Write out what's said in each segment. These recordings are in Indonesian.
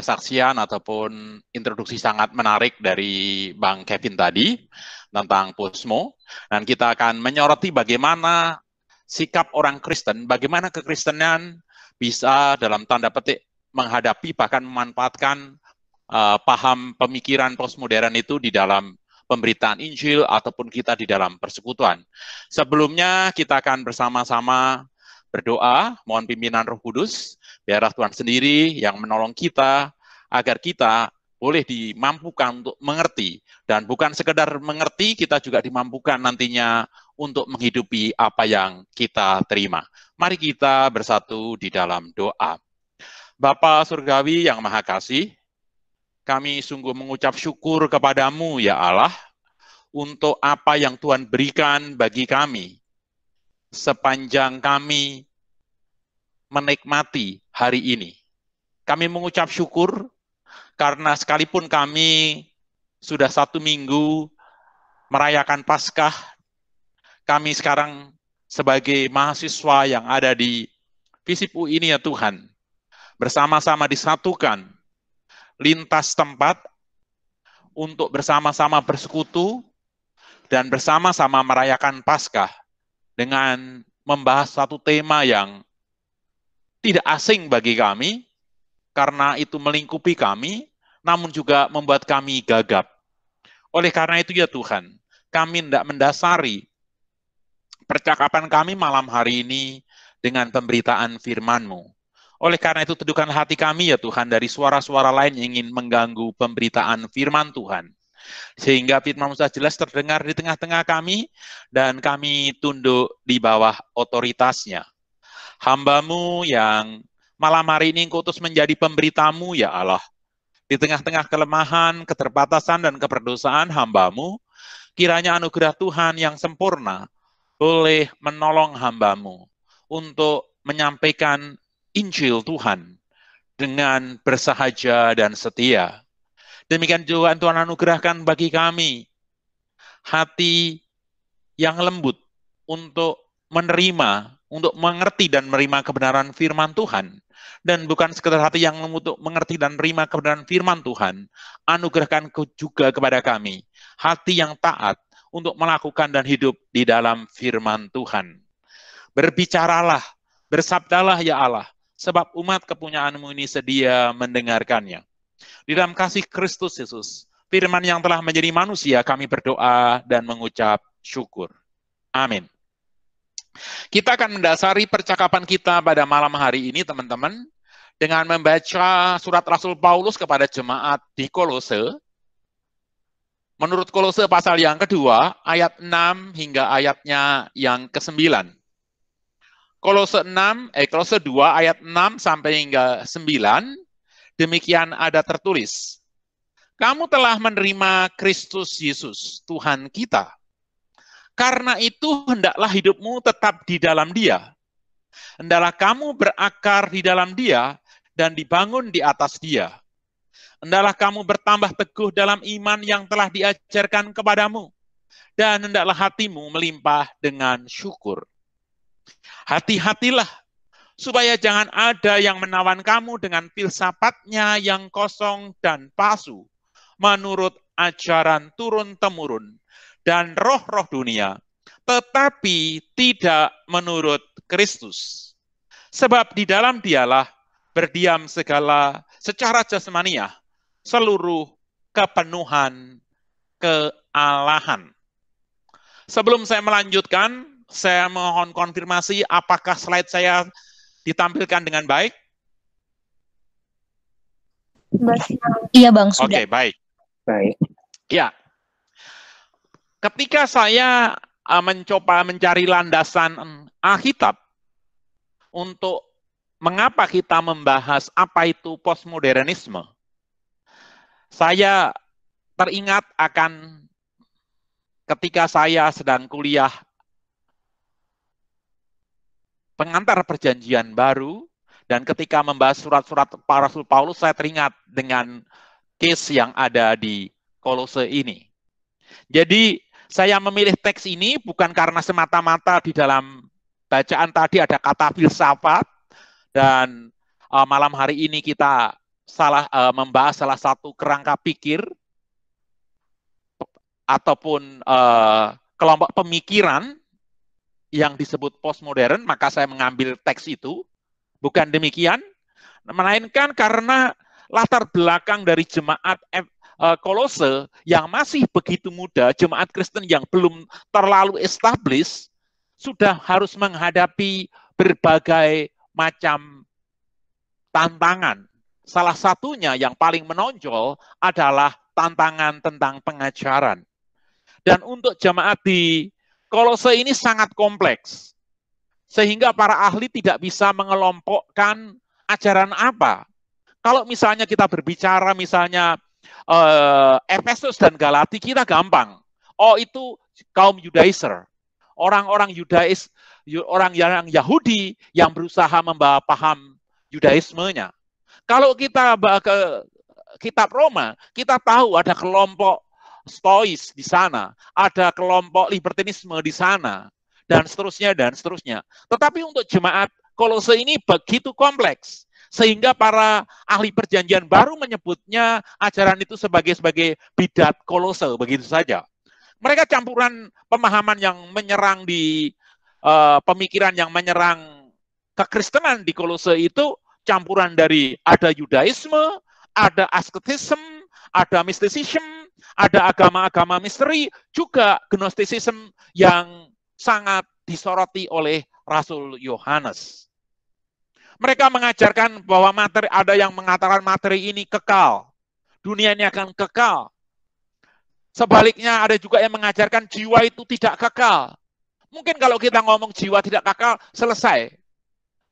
kesaksian ataupun introduksi sangat menarik dari Bang Kevin tadi tentang posmo, dan kita akan menyoroti bagaimana sikap orang Kristen, bagaimana kekristenan bisa dalam tanda petik menghadapi bahkan memanfaatkan paham pemikiran postmodern itu di dalam pemberitaan Injil ataupun kita di dalam persekutuan. Sebelumnya kita akan bersama-sama berdoa, mohon pimpinan Roh Kudus, biarlah Tuhan sendiri yang menolong kita agar kita boleh dimampukan untuk mengerti, dan bukan sekedar mengerti, kita juga dimampukan nantinya untuk menghidupi apa yang kita terima. Mari kita bersatu di dalam doa. Bapa Surgawi yang Maha Kasih, kami sungguh mengucap syukur kepadamu ya Allah, untuk apa yang Tuhan berikan bagi kami, sepanjang kami menikmati hari ini. Kami mengucap syukur, karena sekalipun kami sudah 1 minggu merayakan Paskah, kami sekarang sebagai mahasiswa yang ada di FISIP ini ya Tuhan, bersama-sama disatukan lintas tempat untuk bersama-sama bersekutu dan bersama-sama merayakan Paskah dengan membahas satu tema yang tidak asing bagi kami, karena itu melingkupi kami, namun juga membuat kami gagap. Oleh karena itu ya Tuhan, kami hendak mendasari percakapan kami malam hari ini dengan pemberitaan firman-Mu. Oleh karena itu, teduhkan hati kami ya Tuhan dari suara-suara lain yang ingin mengganggu pemberitaan firman Tuhan. Sehingga firman-Mu sudah jelas terdengar di tengah-tengah kami, dan kami tunduk di bawah otoritasnya. Hamba-Mu yang malam hari ini Engkau utus menjadi pemberitamu ya Allah. Di tengah-tengah kelemahan, keterbatasan, dan keberdosaan hamba-Mu, kiranya anugerah Tuhan yang sempurna boleh menolong hamba-Mu untuk menyampaikan Injil Tuhan dengan bersahaja dan setia. Demikian juga Tuhan anugerahkan bagi kami hati yang lembut untuk menerima, untuk mengerti dan menerima kebenaran firman Tuhan. Dan bukan sekedar hati yang lembut untuk mengerti dan menerima kebenaran firman Tuhan, anugerahkan juga kepada kami hati yang taat untuk melakukan dan hidup di dalam firman Tuhan. Berbicaralah, bersabdalah ya Allah, sebab umat kepunyaan-Mu ini sedia mendengarkannya. Di dalam kasih Kristus Yesus, firman yang telah menjadi manusia, kami berdoa dan mengucap syukur. Amin. Kita akan mendasari percakapan kita pada malam hari ini, teman-teman, dengan membaca surat Rasul Paulus kepada jemaat di Kolose. Menurut Kolose pasal yang kedua, ayat 6 hingga ayatnya yang ke-9. Kolose 2 ayat 6 sampai hingga 9, demikian ada tertulis. Kamu telah menerima Kristus Yesus, Tuhan kita. Karena itu hendaklah hidupmu tetap di dalam Dia. Hendaklah kamu berakar di dalam Dia dan dibangun di atas Dia. Hendaklah kamu bertambah teguh dalam iman yang telah diajarkan kepadamu. Dan hendaklah hatimu melimpah dengan syukur. Hati-hatilah, supaya jangan ada yang menawan kamu dengan filsafatnya yang kosong dan palsu, menurut ajaran turun-temurun dan roh-roh dunia, tetapi tidak menurut Kristus. Sebab di dalam Dialah berdiam segala secara jasmaniah, seluruh kepenuhan kealahan. Sebelum saya melanjutkan, saya mohon konfirmasi apakah slide saya ditampilkan dengan baik? Iya Bang, sudah. Oke, baik. Baik. Ya. Ketika saya mencoba mencari landasan Alkitab untuk mengapa kita membahas apa itu postmodernisme, saya teringat akan ketika saya sedang kuliah pengantar perjanjian baru, dan ketika membahas surat-surat Rasul Paulus, saya teringat dengan case yang ada di Kolose ini. Jadi, saya memilih teks ini bukan karena semata-mata di dalam bacaan tadi ada kata filsafat, dan malam hari ini kita membahas salah satu kerangka pikir ataupun kelompok pemikiran yang disebut postmodern, maka saya mengambil teks itu. Bukan demikian, melainkan karena latar belakang dari jemaat Kolose yang masih begitu muda, jemaat Kristen yang belum terlalu established, sudah harus menghadapi berbagai macam tantangan. Salah satunya yang paling menonjol adalah tantangan tentang pengajaran. Dan untuk jemaat di Kolose ini sangat kompleks, sehingga para ahli tidak bisa mengelompokkan ajaran apa. Kalau misalnya kita berbicara misalnya Efesus dan Galati, kita gampang. Oh, itu kaum Judaizer, orang-orang Yudais, orang yang Yahudi yang berusaha membawa paham Judaismenya. Kalau kita ke kitab Roma, kita tahu ada kelompok Stois di sana, ada kelompok libertinisme di sana, dan seterusnya, dan seterusnya. Tetapi untuk jemaat Kolose ini begitu kompleks, sehingga para ahli perjanjian baru menyebutnya ajaran itu sebagai bidat Kolose, begitu saja. Mereka campuran pemahaman yang menyerang di pemikiran yang menyerang kekristenan di Kolose itu campuran dari ada Yudaisme, ada asketisme, ada mysticism, ada agama-agama misteri, juga gnosticism yang sangat disoroti oleh Rasul Yohanes. Mereka mengajarkan bahwa ada yang mengatakan materi ini kekal, dunia ini akan kekal. Sebaliknya ada juga yang mengajarkan jiwa itu tidak kekal. Mungkin kalau kita ngomong jiwa tidak kekal, selesai.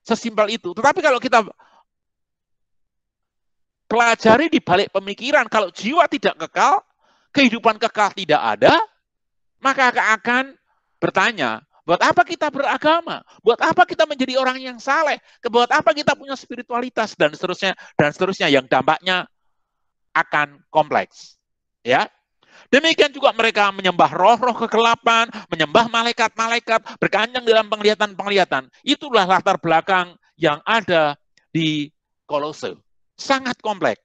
Sesimpel itu. Tetapi kalau kita pelajari di balik pemikiran, kalau jiwa tidak kekal, kehidupan kekal tidak ada, maka akan bertanya, buat apa kita beragama? Buat apa kita menjadi orang yang saleh? Buat apa kita punya spiritualitas? Dan seterusnya yang dampaknya akan kompleks. Ya. Demikian juga mereka menyembah roh-roh kegelapan, menyembah malaikat-malaikat, berkanjang dalam penglihatan-penglihatan. Itulah latar belakang yang ada di Kolose. Sangat kompleks.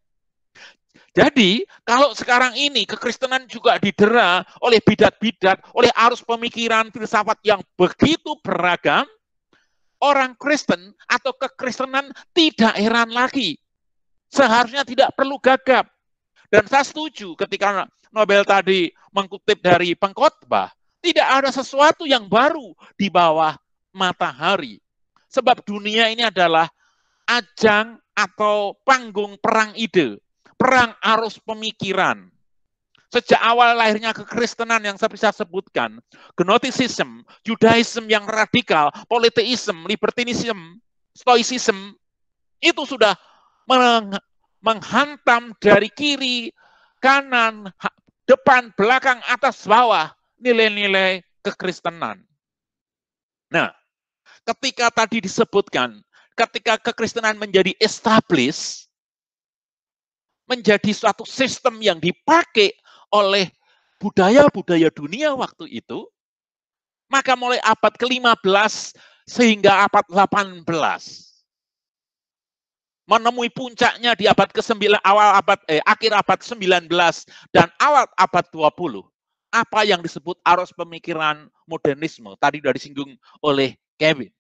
Jadi, kalau sekarang ini kekristenan juga didera oleh bidat-bidat, oleh arus pemikiran filsafat yang begitu beragam, orang Kristen atau kekristenan tidak heran lagi. Seharusnya tidak perlu gagap. Dan saya setuju ketika Nobel tadi mengutip dari pengkhotbah, tidak ada sesuatu yang baru di bawah matahari. Sebab dunia ini adalah ajang atau panggung perang ide, perang arus pemikiran. Sejak awal lahirnya kekristenan yang saya bisa sebutkan, Gnosticism, Judaism yang radikal, Polytheism, Libertinism, Stoicism, itu sudah menghantam dari kiri, kanan, depan, belakang, atas, bawah, nilai-nilai kekristenan. Nah, ketika tadi disebutkan, ketika kekristenan menjadi established, menjadi suatu sistem yang dipakai oleh budaya-budaya dunia waktu itu, maka mulai abad ke-15 sehingga abad 18, menemui puncaknya di abad ke-9, akhir abad 19 dan awal abad 20. Apa yang disebut arus pemikiran modernisme, tadi sudah disinggung oleh Kevin.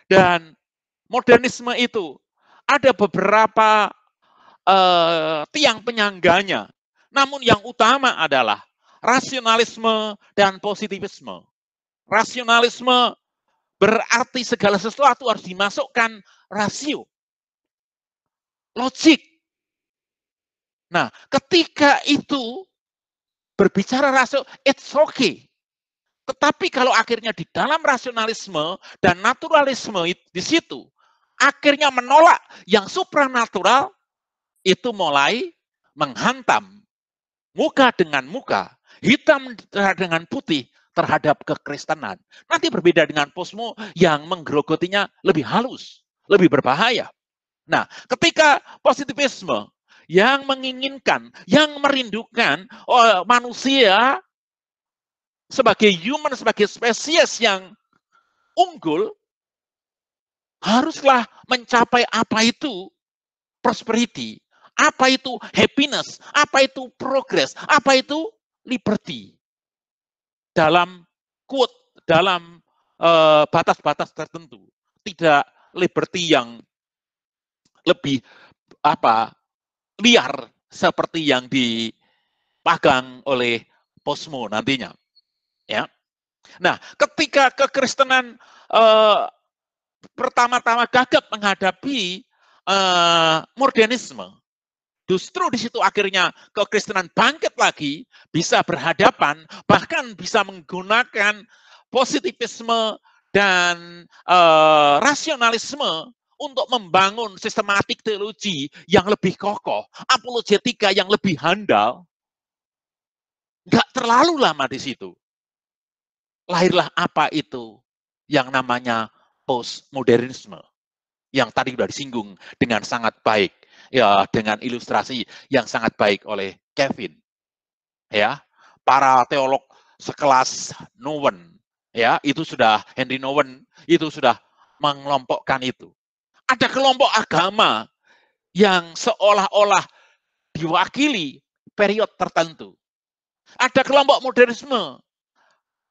Dan modernisme itu ada beberapa tiang penyangganya. Namun yang utama adalah rasionalisme dan positivisme. Rasionalisme berarti segala sesuatu harus dimasukkan rasio, logik. Nah, ketika itu berbicara rasio, it's okay. Tetapi kalau akhirnya di dalam rasionalisme dan naturalisme di situ, akhirnya menolak yang supranatural, itu mulai menghantam muka dengan muka, hitam dengan putih terhadap kekristenan. Nanti berbeda dengan posmo yang menggerogotinya lebih halus, lebih berbahaya. Nah, ketika positivisme yang menginginkan, yang merindukan manusia sebagai human, sebagai spesies yang unggul, haruslah mencapai apa itu prosperity? Apa itu happiness? Apa itu progress? Apa itu liberty? Dalam quote, dalam batas-batas tertentu. Tidak liberty yang lebih liar seperti yang dipegang oleh Posmo nantinya. Ya. Nah, ketika kekristenan pertama-tama gagap menghadapi modernisme, justru di situ akhirnya kekristenan bangkit lagi, bisa berhadapan, bahkan bisa menggunakan positivisme dan rasionalisme untuk membangun sistematik teologi yang lebih kokoh, apologetika yang lebih handal. Nggak terlalu lama di situ. Lahirlah apa itu yang namanya postmodernisme, yang tadi sudah disinggung dengan sangat baik, ya, dengan ilustrasi yang sangat baik oleh Kevin. Ya, para teolog sekelas Nouwen, ya, itu sudah Henry Nouwen itu sudah mengelompokkan itu. Ada kelompok agama yang seolah-olah diwakili periode tertentu. Ada kelompok modernisme,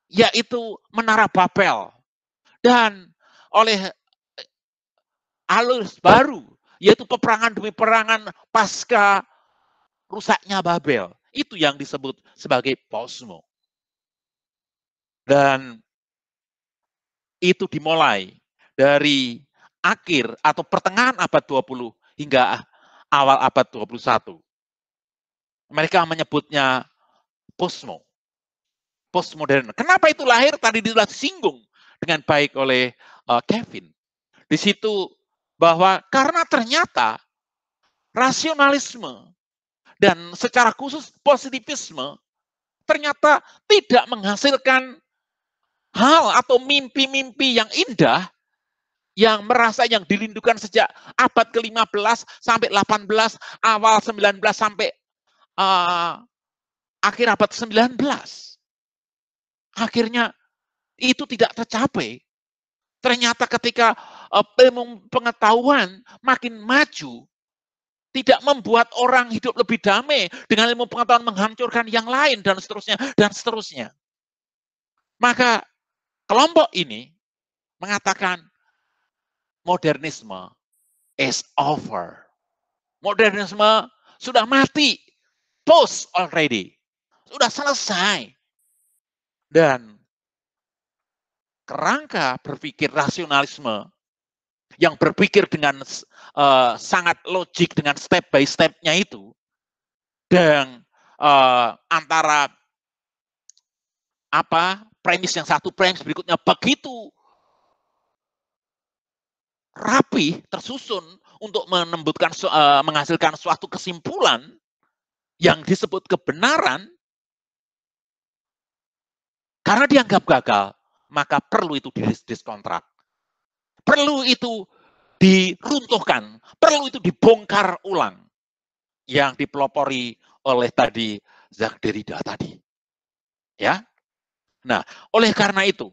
yaitu Menara Babel, dan oleh alur baru, yaitu peperangan demi peperangan pasca rusaknya Babel. Itu yang disebut sebagai posmo. Dan itu dimulai dari akhir atau pertengahan abad 20 hingga awal abad 21. Mereka menyebutnya posmo. Postmodern. Kenapa itu lahir? Tadi sudah disinggung dengan baik oleh Kevin. Di situ bahwa karena ternyata rasionalisme dan secara khusus positivisme ternyata tidak menghasilkan hal atau mimpi-mimpi yang indah yang merasa yang dirindukan sejak abad ke-15 sampai 18, awal 19 sampai akhir abad 19. Akhirnya itu tidak tercapai. Ternyata ketika ilmu pengetahuan makin maju, tidak membuat orang hidup lebih damai, dengan ilmu pengetahuan menghancurkan yang lain, dan seterusnya, dan seterusnya. Maka kelompok ini mengatakan modernisme is over. Modernisme sudah mati, post already, sudah selesai. Dan kerangka berpikir rasionalisme yang berpikir dengan sangat logik, dengan step by step-nya itu, dan antara premis yang satu, premis berikutnya begitu rapi, tersusun untuk menghasilkan suatu kesimpulan yang disebut kebenaran. Karena dianggap gagal, maka perlu itu diskontrak. Perlu itu diruntuhkan, perlu itu dibongkar ulang. Yang dipelopori oleh tadi Jacques Derrida tadi. Ya. Nah, oleh karena itu,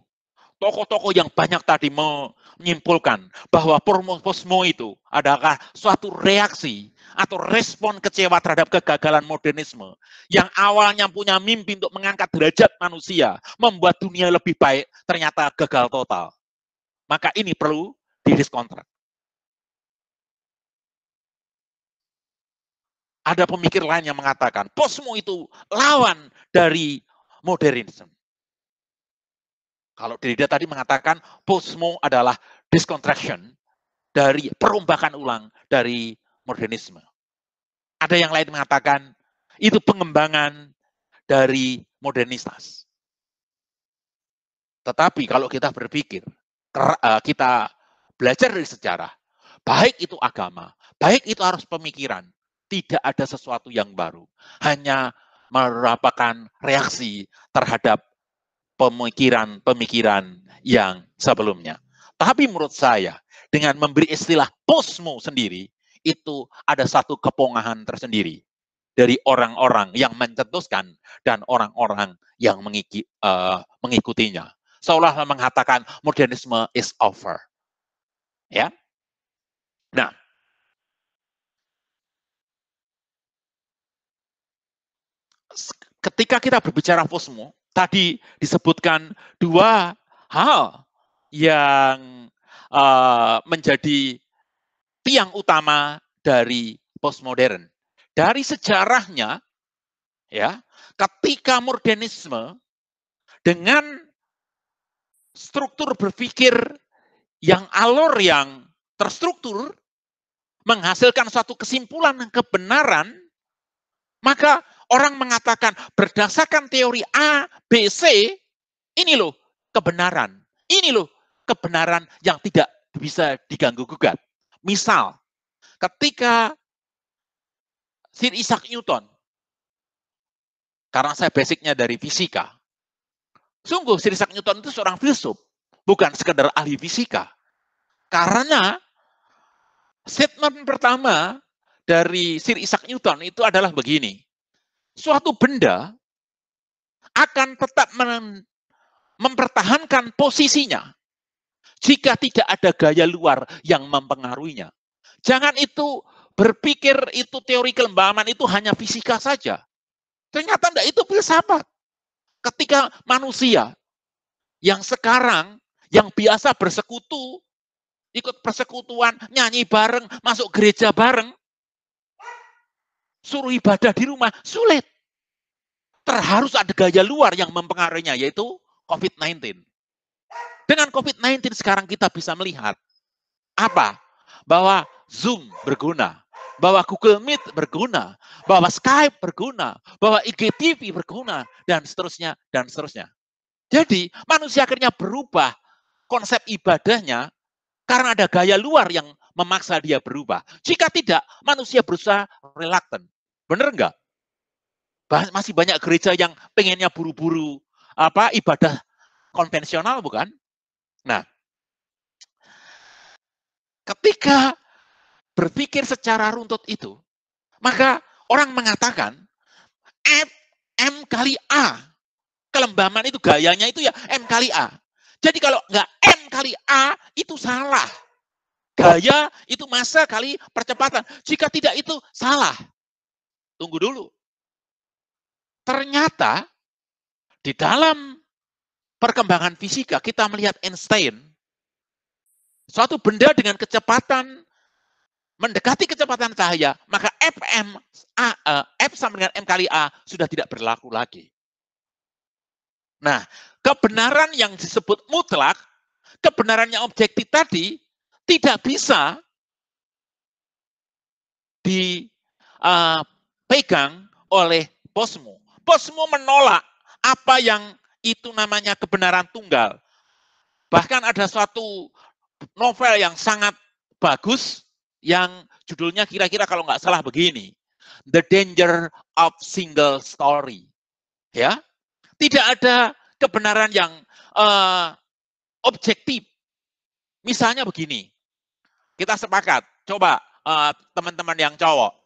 tokoh-tokoh yang banyak tadi menyimpulkan bahwa posmo itu adalah suatu reaksi atau respon kecewa terhadap kegagalan modernisme yang awalnya punya mimpi untuk mengangkat derajat manusia, membuat dunia lebih baik, ternyata gagal total. Maka ini perlu didiskontrak. Ada pemikir lain yang mengatakan posmo itu lawan dari modernisme. Kalau Derrida tadi mengatakan posmo adalah discontraction dari perombakan ulang dari modernisme. Ada yang lain mengatakan itu pengembangan dari modernitas. Tetapi kalau kita berpikir, kita belajar dari sejarah, baik itu agama, baik itu harus pemikiran, tidak ada sesuatu yang baru. Hanya merupakan reaksi terhadap pemikiran-pemikiran yang sebelumnya. Tapi menurut saya, dengan memberi istilah posmo sendiri, itu ada satu kepongahan tersendiri dari orang-orang yang mencetuskan dan orang-orang yang mengikutinya. Seolah mengatakan modernisme is over. Ya. Nah, ketika kita berbicara posmo, tadi disebutkan dua hal yang menjadi tiang utama dari postmodern. Dari sejarahnya, ya, ketika modernisme dengan struktur berpikir yang alur yang terstruktur menghasilkan suatu kesimpulan kebenaran, maka orang mengatakan berdasarkan teori A, B, C, ini loh kebenaran. Ini loh kebenaran yang tidak bisa diganggu-gugat. Misal, ketika Sir Isaac Newton, karena saya basicnya dari fisika, sungguh Sir Isaac Newton itu seorang filsuf, bukan sekedar ahli fisika. Karena statement pertama dari Sir Isaac Newton itu adalah begini, suatu benda akan tetap mempertahankan posisinya jika tidak ada gaya luar yang mempengaruhinya. Jangan itu berpikir itu teori kelembaban itu hanya fisika saja. Ternyata tidak, itu filsafat. Ketika manusia yang sekarang, yang biasa bersekutu, ikut persekutuan, nyanyi bareng, masuk gereja bareng, suruh ibadah di rumah, sulit. Terharus ada gaya luar yang mempengaruhinya, yaitu COVID-19. Dengan COVID-19 sekarang kita bisa melihat apa? Bahwa Zoom berguna, bahwa Google Meet berguna, bahwa Skype berguna, bahwa IGTV berguna, dan seterusnya, dan seterusnya. Jadi manusia akhirnya berubah konsep ibadahnya karena ada gaya luar yang memaksa dia berubah. Jika tidak, manusia berusaha reluctant. Benar enggak? Masih banyak gereja yang pengennya buru-buru ibadah konvensional, bukan? Nah, ketika berpikir secara runtut itu, maka orang mengatakan M kali A. Kelembaman itu gayanya itu ya M kali A. Jadi kalau nggak M kali A, itu salah. Gaya itu massa kali percepatan. Jika tidak, itu salah. Tunggu dulu. Ternyata di dalam perkembangan fisika, kita melihat Einstein, suatu benda dengan kecepatan mendekati kecepatan cahaya, maka F sama dengan M kali A sudah tidak berlaku lagi. Nah, kebenaran yang disebut mutlak, kebenaran yang objektif tadi, tidak bisa dipegang oleh posmo. Posmo menolak apa yang itu namanya kebenaran tunggal. Bahkan ada suatu novel yang sangat bagus, yang judulnya kira-kira kalau nggak salah begini, The Danger of Single Story. Ya, tidak ada kebenaran yang objektif. Misalnya begini, kita sepakat, coba teman-teman yang cowok,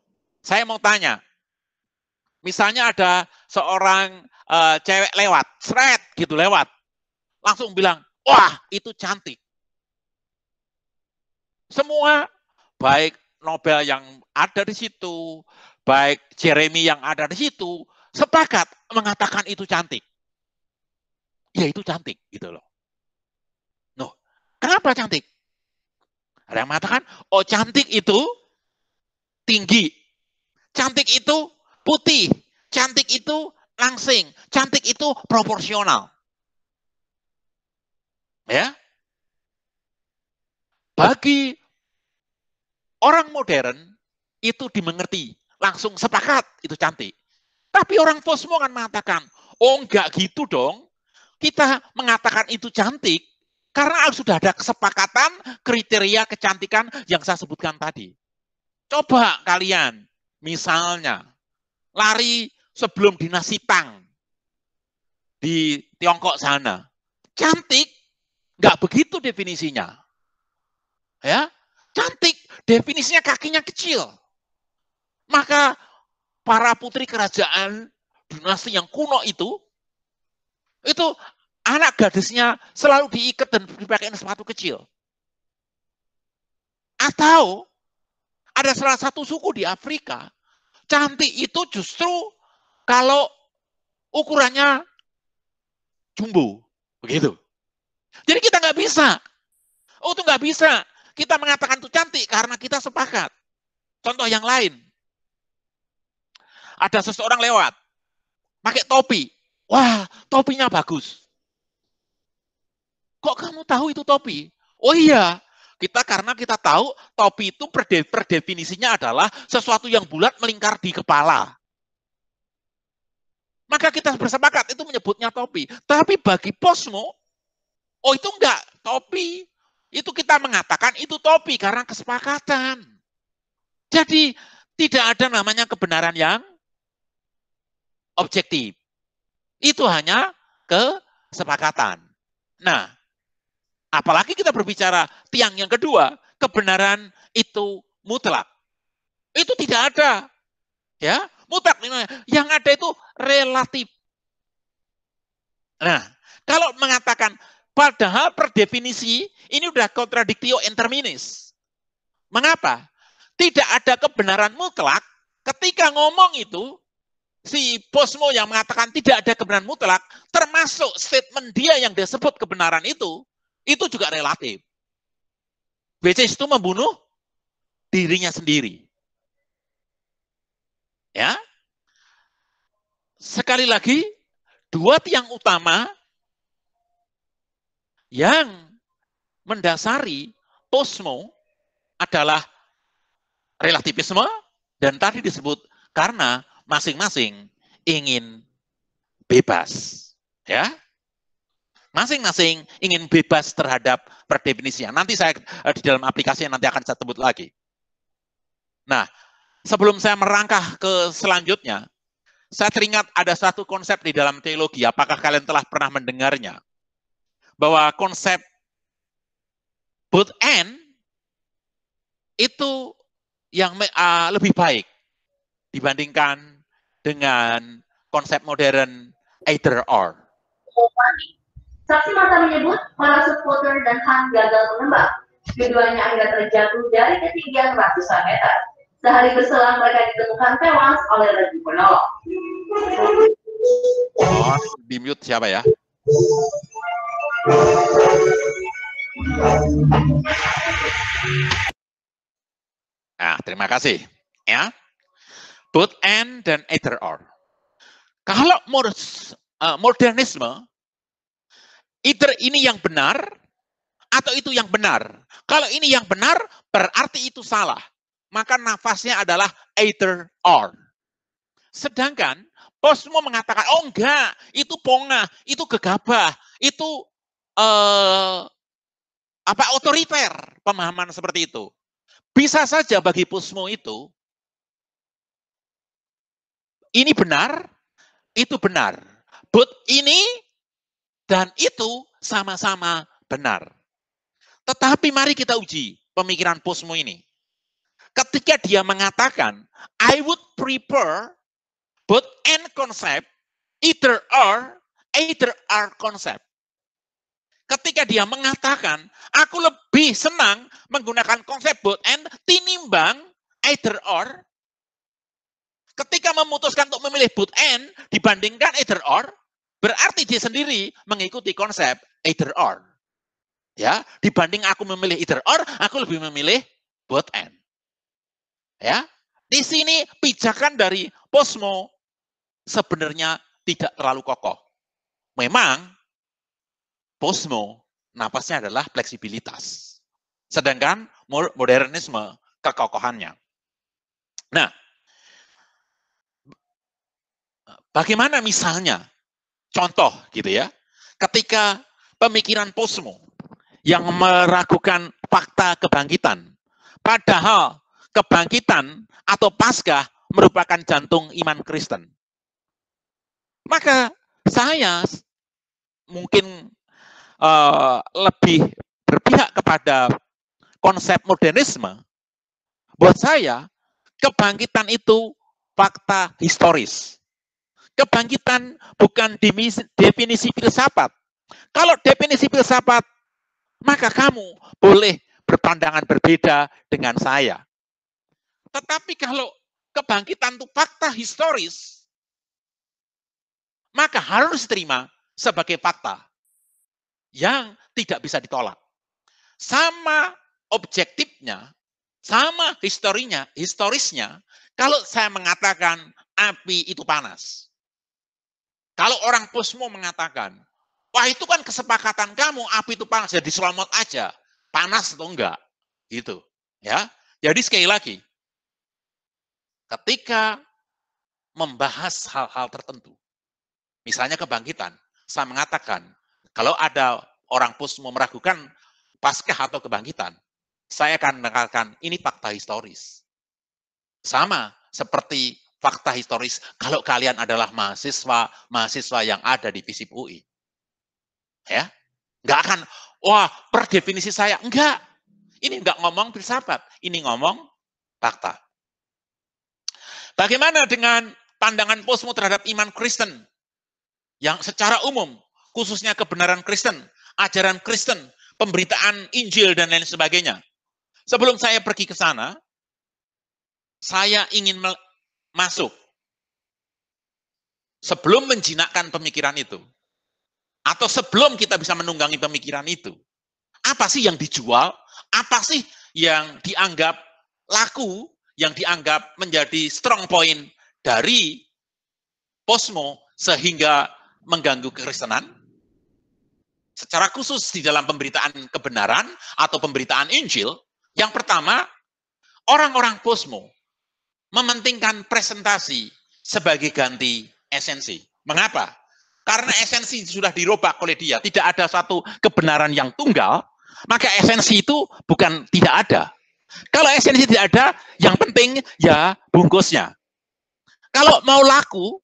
saya mau tanya, misalnya ada seorang cewek lewat, seret gitu lewat, langsung bilang, wah itu cantik. Semua, baik Nobel yang ada di situ, baik Jeremy yang ada di situ, sepakat mengatakan itu cantik. Ya itu cantik gitu loh. Noh, kenapa cantik? Ada yang mengatakan, oh cantik itu tinggi, cantik itu putih, cantik itu langsing, cantik itu proporsional. Ya, bagi orang modern itu dimengerti, langsung sepakat itu cantik. Tapi orang posmo kan mengatakan, oh enggak gitu dong, kita mengatakan itu cantik karena sudah ada kesepakatan kriteria kecantikan yang saya sebutkan tadi. Coba kalian, misalnya, lari sebelum dinasti Tang di Tiongkok sana. Cantik, nggak begitu definisinya. Ya, cantik, definisinya kakinya kecil. Maka para putri kerajaan dinasti yang kuno itu anak gadisnya selalu diikat dan dipakai sepatu kecil. Atau ada salah satu suku di Afrika, cantik itu justru kalau ukurannya jumbo, begitu. Jadi kita nggak bisa. Oh, itu nggak bisa. Kita mengatakan itu cantik karena kita sepakat. Contoh yang lain. Ada seseorang lewat, pakai topi. Wah, topinya bagus. Kok kamu tahu itu topi? Oh iya, karena kita tahu topi itu per definisinya adalah sesuatu yang bulat melingkar di kepala. Maka kita bersepakat itu menyebutnya topi. Tapi bagi Posmo, oh itu enggak topi. Itu kita mengatakan itu topi karena kesepakatan. Jadi tidak ada namanya kebenaran yang objektif. Itu hanya kesepakatan. Nah, apalagi kita berbicara tiang yang kedua, kebenaran itu mutlak. Itu tidak ada. Ya, mutlak. Yang ada itu relatif. Nah, kalau mengatakan padahal per definisi ini udah contradictio interminis. Mengapa? Tidak ada kebenaran mutlak ketika ngomong itu si Posmo yang mengatakan tidak ada kebenaran mutlak, termasuk statement dia yang disebut kebenaran itu juga relatif. Which is itu membunuh dirinya sendiri. Ya. Sekali lagi, dua tiang utama yang mendasari Posmo adalah relativisme dan tadi disebut karena masing-masing ingin bebas. Ya. Masing-masing ingin bebas terhadap perdefinisian. Nanti saya di dalam aplikasinya nanti akan saya sebut lagi. Nah, sebelum saya merangkah ke selanjutnya, saya teringat ada satu konsep di dalam teologi, apakah kalian telah pernah mendengarnya? Bahwa konsep both and itu yang lebih baik dibandingkan dengan konsep modern either or. Saksi mata menyebut parasut Potter dan Han gagal menembak. Keduanya akhirnya terjatuh dari ketinggian ratusan meter. Sehari berselang mereka ditemukan tewas oleh regu penolong. Oh, di mute siapa ya? Nah, terima kasih. Ya, both and dan either or. Kalau modernisme, either ini yang benar atau itu yang benar. Kalau ini yang benar, berarti itu salah. Maka nafasnya adalah either or. Sedangkan Posmo mengatakan, oh enggak, itu pongah, itu gegabah, itu otoriter, pemahaman seperti itu. Bisa saja bagi Posmo itu, ini benar, itu benar. But ini dan itu sama-sama benar. Tetapi mari kita uji pemikiran Posmo ini. Ketika dia mengatakan, I would prefer both and concept, either or concept. Ketika dia mengatakan, aku lebih senang menggunakan konsep both and tinimbang either or. Ketika memutuskan untuk memilih both and dibandingkan either or, berarti dia sendiri mengikuti konsep either or. Ya, dibanding aku memilih either or, aku lebih memilih both and. Ya, di sini pijakan dari Posmo sebenarnya tidak terlalu kokoh. Memang Posmo napasnya adalah fleksibilitas. Sedangkan modernisme kekokohannya. Nah, bagaimana misalnya contoh gitu ya, ketika pemikiran Posmo yang meragukan fakta kebangkitan, padahal kebangkitan atau Paskah merupakan jantung iman Kristen. Maka saya mungkin lebih berpihak kepada konsep modernisme. Buat saya, kebangkitan itu fakta historis. Kebangkitan bukan definisi filsafat. Kalau definisi filsafat, maka kamu boleh berpandangan berbeda dengan saya. Tetapi kalau kebangkitan itu fakta historis, maka harus diterima sebagai fakta yang tidak bisa ditolak. Sama objektifnya, sama historisnya, kalau saya mengatakan api itu panas. Kalau orang posmo mengatakan, wah itu kan kesepakatan kamu, api itu panas, jadi selamat aja. Panas atau enggak, gitu. Ya, jadi sekali lagi, ketika membahas hal-hal tertentu, misalnya kebangkitan, saya mengatakan, kalau ada orang posmo meragukan Paskah atau kebangkitan, saya akan mengatakan ini fakta historis. Sama seperti fakta historis kalau kalian adalah mahasiswa yang ada di FISIP UI. Ya, nggak akan, wah per definisi saya, enggak. Ini enggak ngomong filsafat, ini ngomong fakta. Bagaimana dengan pandangan posmo terhadap iman Kristen? Yang secara umum, khususnya kebenaran Kristen, ajaran Kristen, pemberitaan Injil, dan lain sebagainya. Sebelum saya pergi ke sana, saya ingin masuk. Sebelum menjinakkan pemikiran itu, atau sebelum kita bisa menunggangi pemikiran itu, apa sih yang dijual? Apa sih yang dianggap laku, yang dianggap menjadi strong point dari posmo sehingga mengganggu kekristenan? Secara khusus di dalam pemberitaan kebenaran atau pemberitaan Injil, yang pertama, orang-orang posmo mementingkan presentasi sebagai ganti esensi. Mengapa? Karena esensi sudah dirobak oleh dia, tidak ada satu kebenaran yang tunggal, maka esensi itu bukan tidak ada. Kalau esensi tidak ada, yang penting ya bungkusnya. Kalau mau laku,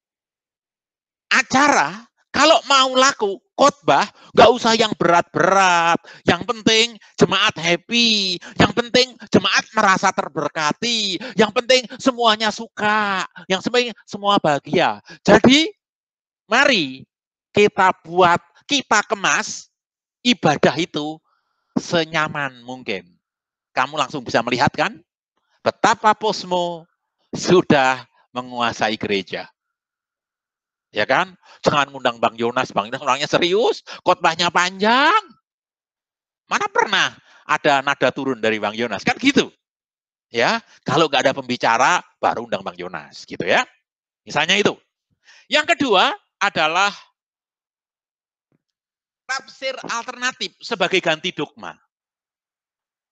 acara, kalau mau laku, khotbah, nggak usah yang berat-berat. Yang penting jemaat happy. Yang penting jemaat merasa terberkati. Yang penting semuanya suka. Yang penting semua bahagia. Jadi, mari kita kemas ibadah itu senyaman mungkin. Kamu langsung bisa melihat kan? Betapa posmo sudah menguasai gereja. Ya kan? Jangan ngundang Bang Yonas orangnya serius, khotbahnya panjang. Mana pernah ada nada turun dari Bang Yonas? Kan gitu. Ya, kalau nggak ada pembicara, baru undang Bang Yonas, gitu ya. Misalnya itu. Yang kedua adalah tafsir alternatif sebagai ganti dogma.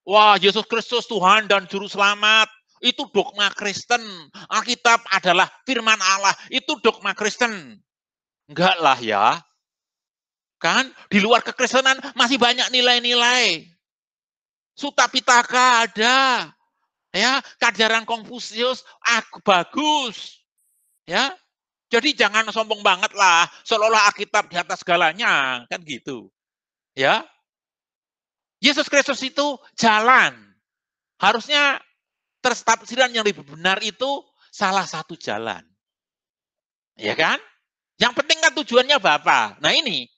Wah, Yesus Kristus Tuhan dan Juru Selamat, itu dogma Kristen. Alkitab adalah firman Allah, itu dogma Kristen. Enggak lah ya. Kan di luar kekristenan masih banyak nilai-nilai. Sutta Pitaka ada. Ya, kajaran Konfusius bagus. Ya. Jadi jangan sombong banget lah, seolah-olah Alkitab di atas segalanya, kan gitu. Ya. Yesus Kristus itu jalan. Harusnya tafsiran yang lebih benar itu salah satu jalan. Ya kan? Yang penting kan tujuannya apa? Nah ini,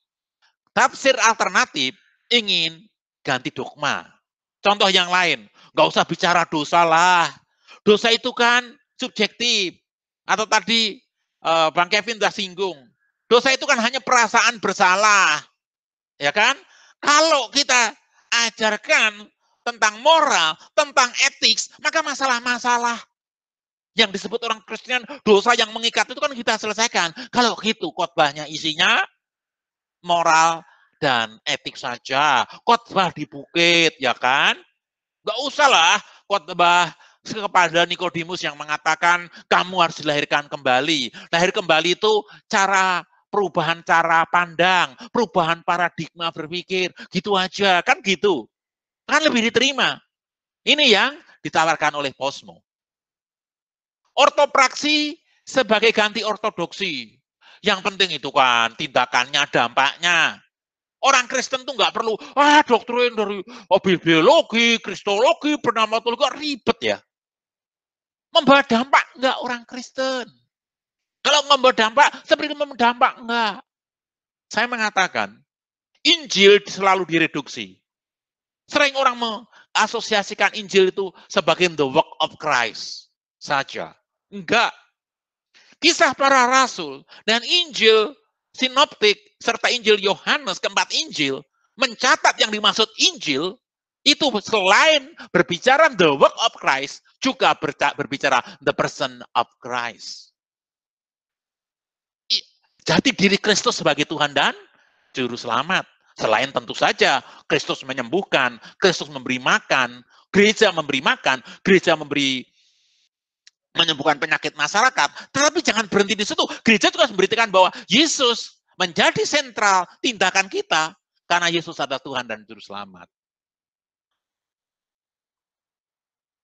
tafsir alternatif ingin ganti dogma. Contoh yang lain, nggak usah bicara dosa lah. Dosa itu kan subjektif. Atau tadi Bang Kevin sudah singgung. Dosa itu kan hanya perasaan bersalah. Ya kan? Kalau kita ajarkan tentang moral, tentang etik, maka masalah-masalah yang disebut orang Kristen dosa yang mengikat itu kan kita selesaikan. Kalau gitu khotbahnya isinya moral dan etik saja. Khotbah di bukit, ya kan? Nggak usah lah khotbah kepada Nikodemus yang mengatakan kamu harus dilahirkan kembali. Lahir kembali itu perubahan cara pandang, perubahan paradigma berpikir, gitu aja, kan gitu. Kan lebih diterima. Ini yang ditawarkan oleh posmo. Ortopraksi sebagai ganti ortodoksi. Yang penting itu kan tindakannya, dampaknya. Orang Kristen tuh nggak perlu, doktrin dari biologi, kristologi, pneumatologi, ribet ya. Membawa dampak nggak orang Kristen. Kalau membawa dampak, seperti membawa dampak enggak. Saya mengatakan, Injil selalu direduksi. Sering orang mengasosiasikan Injil itu sebagai the work of Christ saja. Enggak. Kisah para rasul dan Injil sinoptik serta Injil Yohanes, keempat Injil, mencatat yang dimaksud Injil, itu selain berbicara the work of Christ, juga berbicara the person of Christ. Jati diri Kristus sebagai Tuhan dan Juru Selamat. Selain tentu saja Kristus menyembuhkan, Kristus memberi makan, gereja memberi makan, gereja menyembuhkan penyakit masyarakat. Tetapi jangan berhenti di situ. Gereja juga memberitakan bahwa Yesus menjadi sentral tindakan kita karena Yesus adalah Tuhan dan Juru Selamat.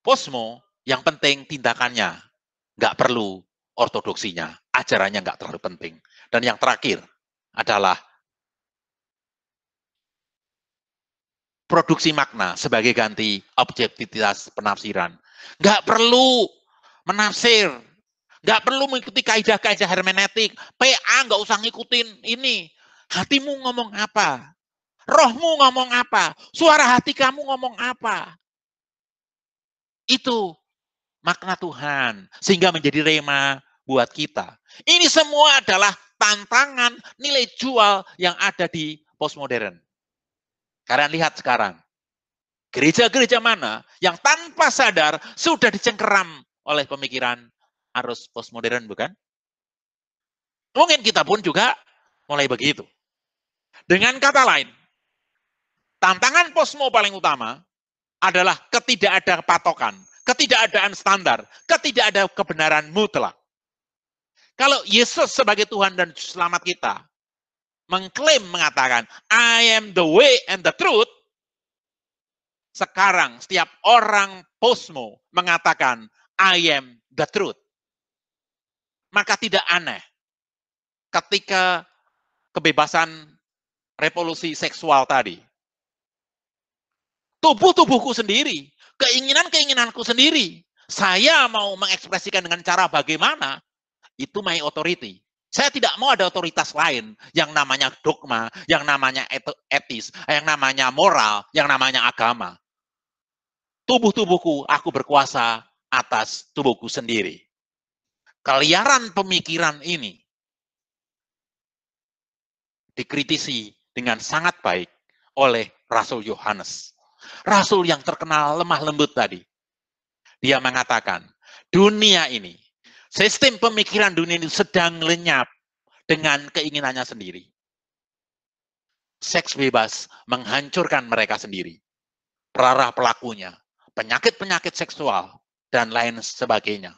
Posmo, yang penting tindakannya, nggak perlu ortodoksinya, ajarannya nggak terlalu penting. Dan yang terakhir adalah produksi makna sebagai ganti objektivitas penafsiran. Nggak perlu menafsir, nggak perlu mengikuti kaidah-kaidah hermeneutik. PA nggak usah ngikutin ini. Hatimu ngomong apa? Rohmu ngomong apa? Suara hati kamu ngomong apa? Itu makna Tuhan, sehingga menjadi rema buat kita. Ini semua adalah tantangan nilai jual yang ada di postmodern. Kalian lihat sekarang, gereja-gereja mana yang tanpa sadar sudah dicengkeram oleh pemikiran arus postmodern, bukan? Mungkin kita pun juga mulai begitu. Dengan kata lain, tantangan postmo paling utama adalah ketidakadaan patokan, ketidakadaan standar, ketidakadaan kebenaran mutlak. Kalau Yesus sebagai Tuhan dan Selamat kita mengklaim mengatakan, I am the way and the truth, sekarang setiap orang postmo mengatakan, I am the truth. Maka tidak aneh ketika kebebasan revolusi seksual tadi, tubuhku sendiri, keinginanku sendiri, saya mau mengekspresikan dengan cara bagaimana, itu my authority. Saya tidak mau ada otoritas lain yang namanya dogma, yang namanya etis, yang namanya moral, yang namanya agama. Tubuhku, aku berkuasa atas tubuhku sendiri. Keliaran pemikiran ini dikritisi dengan sangat baik oleh Rasul Yohanes. Rasul yang terkenal lemah lembut tadi. Dia mengatakan, dunia ini, sistem pemikiran dunia ini sedang lenyap dengan keinginannya sendiri. Seks bebas menghancurkan mereka sendiri. Para pelakunya, penyakit-penyakit seksual, dan lain sebagainya.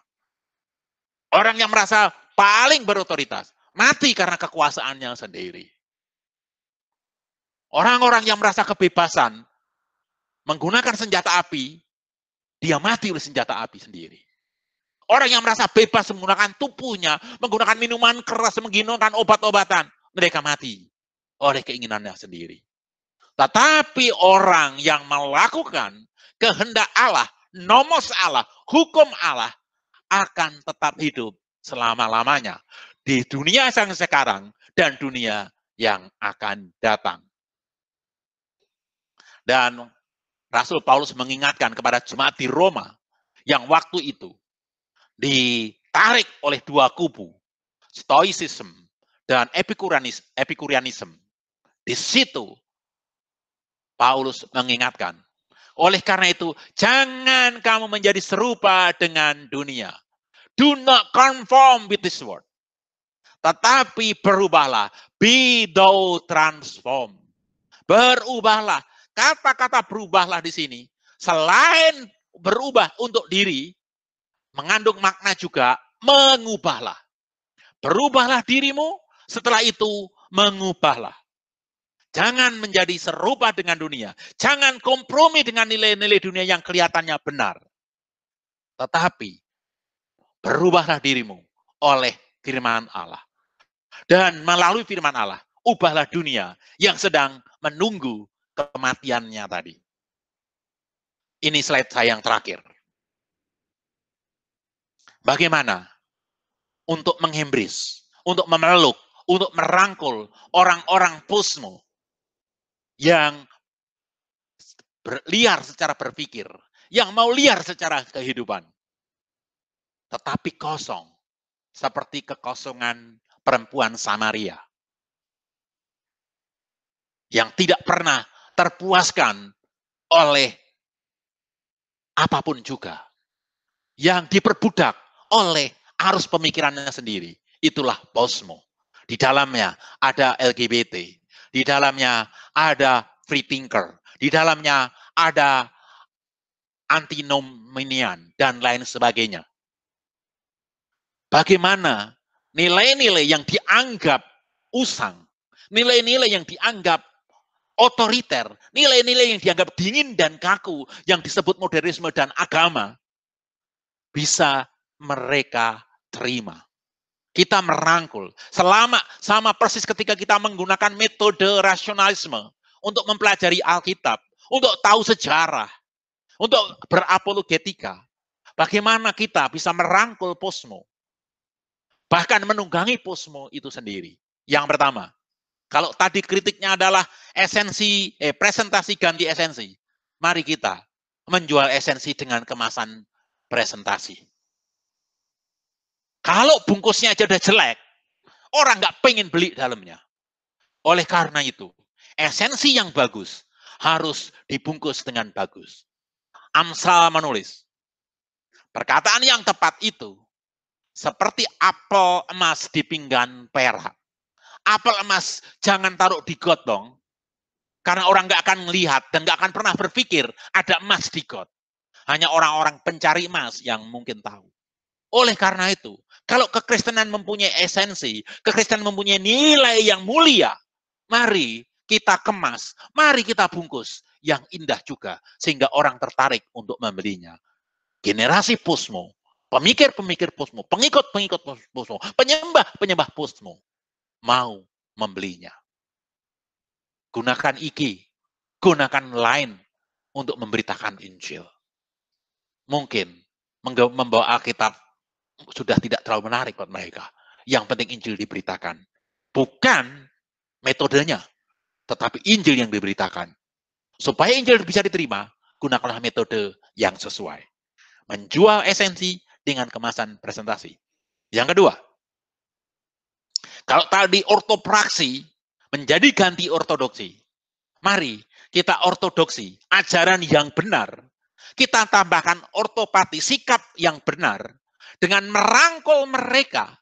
Orang yang merasa paling berotoritas, mati karena kekuasaannya sendiri. Orang-orang yang merasa kebebasan, menggunakan senjata api, dia mati oleh senjata api sendiri. Orang yang merasa bebas menggunakan tubuhnya, menggunakan minuman keras, menggunakan obat-obatan, mereka mati oleh keinginannya sendiri. Tetapi orang yang melakukan kehendak Allah, nomos Allah, hukum Allah, akan tetap hidup selama-lamanya di dunia yang sekarang dan dunia yang akan datang. Dan Rasul Paulus mengingatkan kepada jemaat di Roma yang waktu itu ditarik oleh dua kubu, Stoicism dan Epicurianism. Di situ Paulus mengingatkan, oleh karena itu jangan kamu menjadi serupa dengan dunia. Do not conform with this world. Tetapi berubahlah, be thou transformed. Berubahlah. Kata-kata berubahlah di sini, selain berubah untuk diri, mengandung makna juga mengubahlah. Berubahlah dirimu, setelah itu mengubahlah. Jangan menjadi serupa dengan dunia. Jangan kompromi dengan nilai-nilai dunia yang kelihatannya benar. Tetapi, berubahlah dirimu oleh firman Allah. Dan melalui firman Allah, ubahlah dunia yang sedang menunggu kematiannya tadi. Ini slide saya yang terakhir. Bagaimana untuk menghembris, untuk memeluk, untuk merangkul orang-orang posmo yang liar secara berpikir, yang mau liar secara kehidupan, tetapi kosong, seperti kekosongan perempuan Samaria. yang tidak pernah terpuaskan oleh apapun juga, yang diperbudak oleh arus pemikirannya sendiri. Itulah posmo. Di dalamnya ada LGBT, di dalamnya ada free thinker, di dalamnya ada antinomian, dan lain sebagainya. Bagaimana nilai-nilai yang dianggap usang, nilai-nilai yang dianggap otoriter, nilai-nilai yang dianggap dingin dan kaku, yang disebut modernisme dan agama, bisa mereka terima. Kita merangkul, sama persis ketika kita menggunakan metode rasionalisme untuk mempelajari Alkitab, untuk tahu sejarah, untuk berapologetika. Bagaimana kita bisa merangkul posmo, bahkan menunggangi posmo itu sendiri. Yang pertama, kalau tadi kritiknya adalah presentasi ganti esensi, mari kita menjual esensi dengan kemasan presentasi. Kalau bungkusnya aja udah jelek, orang nggak pengen beli dalamnya. Oleh karena itu, esensi yang bagus harus dibungkus dengan bagus. Amsal menulis, perkataan yang tepat itu seperti apel emas di pinggan perak. Apel emas jangan taruh di got dong, karena orang nggak akan melihat dan nggak akan pernah berpikir ada emas di got. Hanya orang-orang pencari emas yang mungkin tahu. Oleh karena itu, kalau kekristenan mempunyai esensi, kekristenan mempunyai nilai yang mulia, mari kita kemas, mari kita bungkus yang indah juga, sehingga orang tertarik untuk membelinya. Generasi posmo, pemikir-pemikir posmo, pengikut-pengikut posmo, penyembah-penyembah posmo, mau membelinya. Gunakan IG, gunakan Line untuk memberitakan Injil. Mungkin membawa Alkitab sudah tidak terlalu menarik buat mereka. Yang penting Injil diberitakan. Bukan metodenya, tetapi Injil yang diberitakan. Supaya Injil bisa diterima, gunakanlah metode yang sesuai. Menjual esensi dengan kemasan presentasi. Yang kedua, kalau tadi ortopraksi menjadi ganti ortodoksi, mari kita ortodoksi, ajaran yang benar, kita tambahkan ortopati, sikap yang benar, dengan merangkul mereka,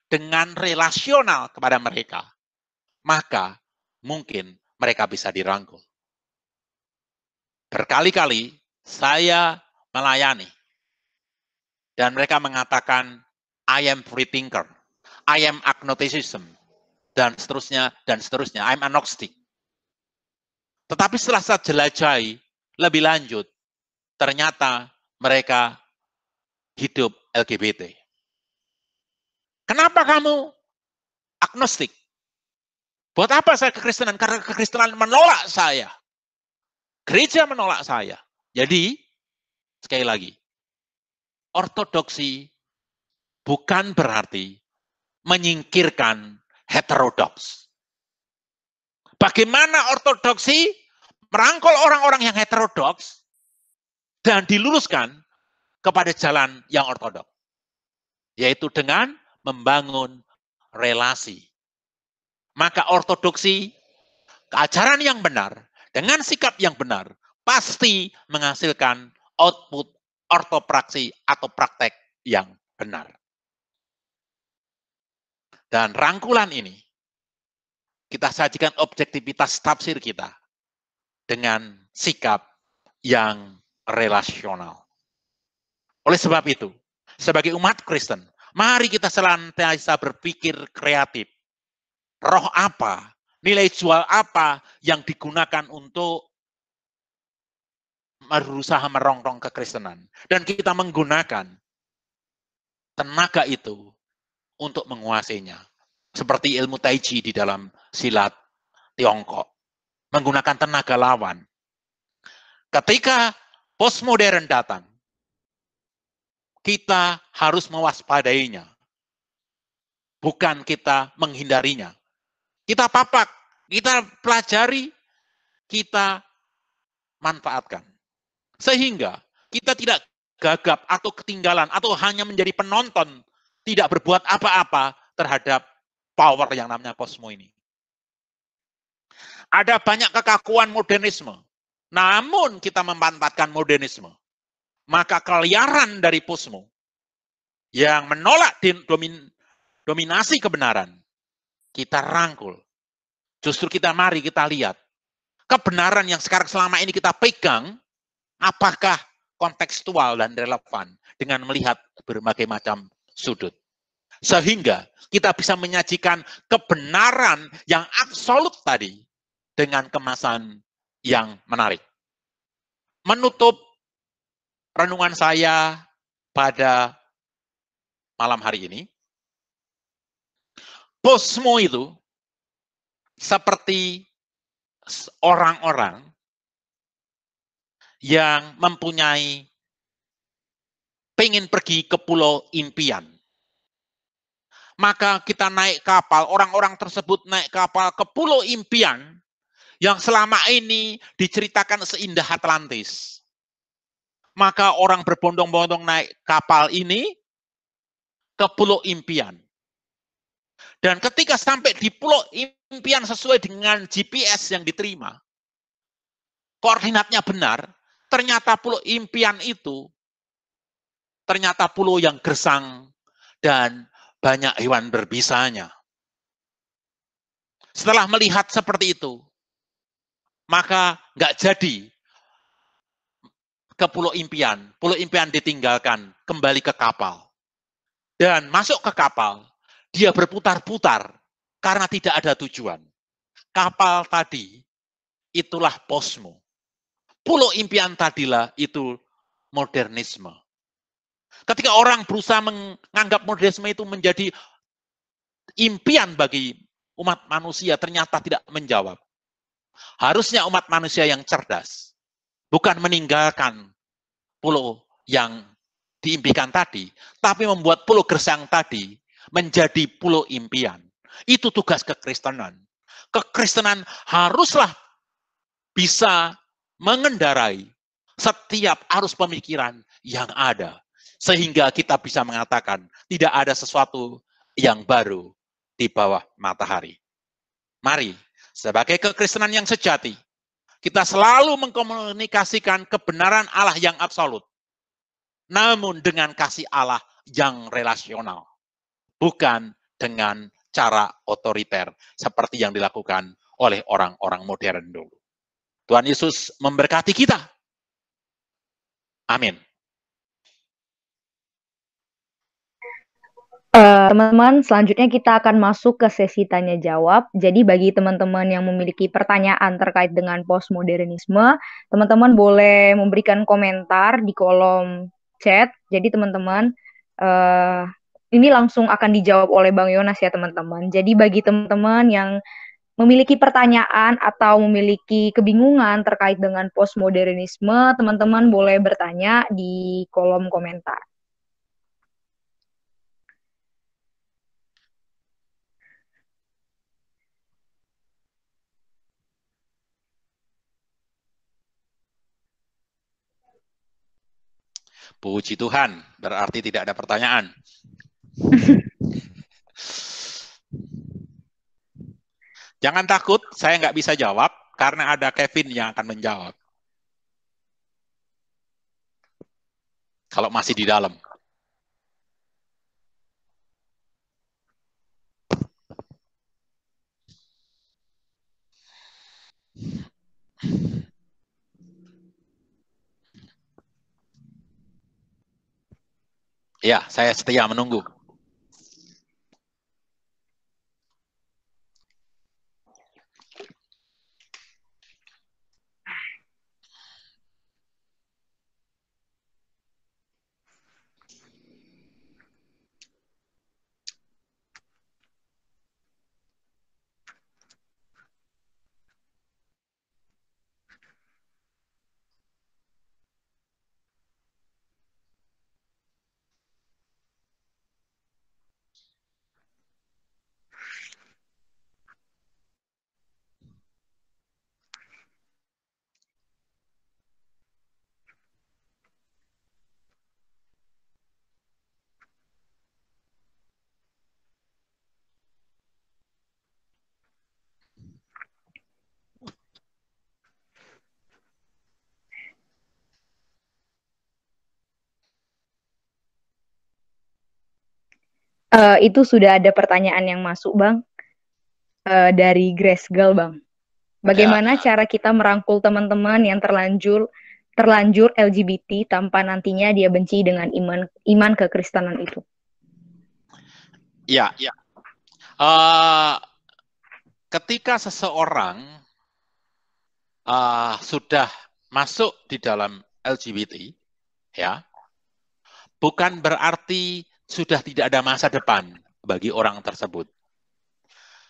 dengan relasional kepada mereka, maka mungkin mereka bisa dirangkul. Berkali-kali saya melayani, dan mereka mengatakan, I am free thinker, I am agnosticism, dan seterusnya, I'm agnostic. Tetapi setelah saya jelajahi lebih lanjut, ternyata mereka hidup LGBT. Kenapa kamu agnostik? Buat apa saya kekristenan? Karena kekristenan menolak saya. Gereja menolak saya. Jadi, sekali lagi, ortodoksi bukan berarti menyingkirkan heterodoks. Bagaimana ortodoksi merangkul orang-orang yang heterodoks dan diluruskan kepada jalan yang ortodoks, yaitu dengan membangun relasi. Maka ortodoksi, keajaran yang benar, dengan sikap yang benar, pasti menghasilkan output ortopraksi atau praktek yang benar. Dan rangkulan ini, kita sajikan objektivitas tafsir kita dengan sikap yang relasional. Oleh sebab itu, sebagai umat Kristen, mari kita senantiasa berpikir kreatif. Roh apa, nilai jual apa yang digunakan untuk berusaha merongrong kekristenan. Dan kita menggunakan tenaga itu untuk menguasainya. Seperti ilmu Tai Chi di dalam silat Tiongkok. Menggunakan tenaga lawan. Ketika postmodern datang, kita harus mewaspadainya. Bukan kita menghindarinya. Kita papak, kita pelajari, kita manfaatkan. Sehingga kita tidak gagap atau ketinggalan atau hanya menjadi penonton, tidak berbuat apa-apa terhadap power yang namanya posmo ini. Ada banyak kekakuan modernisme. Namun kita memanfaatkan modernisme. Maka keliaran dari posmo yang menolak dominasi kebenaran, kita rangkul. Justru mari kita lihat. Kebenaran yang sekarang selama ini kita pegang, apakah kontekstual dan relevan dengan melihat berbagai macam sudut. Sehingga kita bisa menyajikan kebenaran yang absolut tadi dengan kemasan yang menarik. Menutup renungan saya pada malam hari ini, posmo itu seperti orang-orang yang mempunyai pengen pergi ke pulau impian. Maka kita naik kapal, orang-orang tersebut naik kapal ke pulau impian yang selama ini diceritakan seindah Atlantis. Maka orang berbondong-bondong naik kapal ini ke pulau impian. Dan ketika sampai di pulau impian sesuai dengan GPS yang diterima, koordinatnya benar, ternyata pulau impian itu ternyata pulau yang gersang dan banyak hewan berbisanya. Setelah melihat seperti itu, maka nggak jadi ke pulau impian. Pulau impian ditinggalkan, kembali ke kapal. Dan masuk ke kapal, dia berputar-putar karena tidak ada tujuan. Kapal tadi, itulah posmo. Pulau impian tadilah itu modernisme. Ketika orang berusaha menganggap modernisme itu menjadi impian bagi umat manusia, ternyata tidak menjawab. Harusnya umat manusia yang cerdas, bukan meninggalkan pulau yang diimpikan tadi, tapi membuat pulau gersang tadi menjadi pulau impian. Itu tugas kekristenan. Kekristenan haruslah bisa mengendarai setiap arus pemikiran yang ada. Sehingga kita bisa mengatakan tidak ada sesuatu yang baru di bawah matahari. Mari, sebagai kekristenan yang sejati, kita selalu mengkomunikasikan kebenaran Allah yang absolut. Namun dengan kasih Allah yang relasional. Bukan dengan cara otoriter seperti yang dilakukan oleh orang-orang modern dulu. Tuhan Yesus memberkati kita. Amin. Teman-teman, selanjutnya kita akan masuk ke sesi tanya jawab. Jadi bagi teman-teman yang memiliki pertanyaan terkait dengan postmodernisme, teman-teman boleh memberikan komentar di kolom chat. Jadi teman-teman, ini langsung akan dijawab oleh Bang Yonas ya teman-teman. Jadi bagi teman-teman yang memiliki pertanyaan atau memiliki kebingungan terkait dengan postmodernisme, teman-teman boleh bertanya di kolom komentar. Puji Tuhan, berarti tidak ada pertanyaan. Jangan takut, saya nggak bisa jawab, karena ada Kevin yang akan menjawab. Kalau masih di dalam. Ya, saya setia menunggu. Itu sudah ada pertanyaan yang masuk, Bang, dari Grace Girl, Bang. Bagaimana cara kita merangkul teman-teman yang terlanjur LGBT tanpa nantinya dia benci dengan iman kekristenan itu? Ya, ketika seseorang sudah masuk di dalam LGBT, ya, bukan berarti sudah tidak ada masa depan bagi orang tersebut.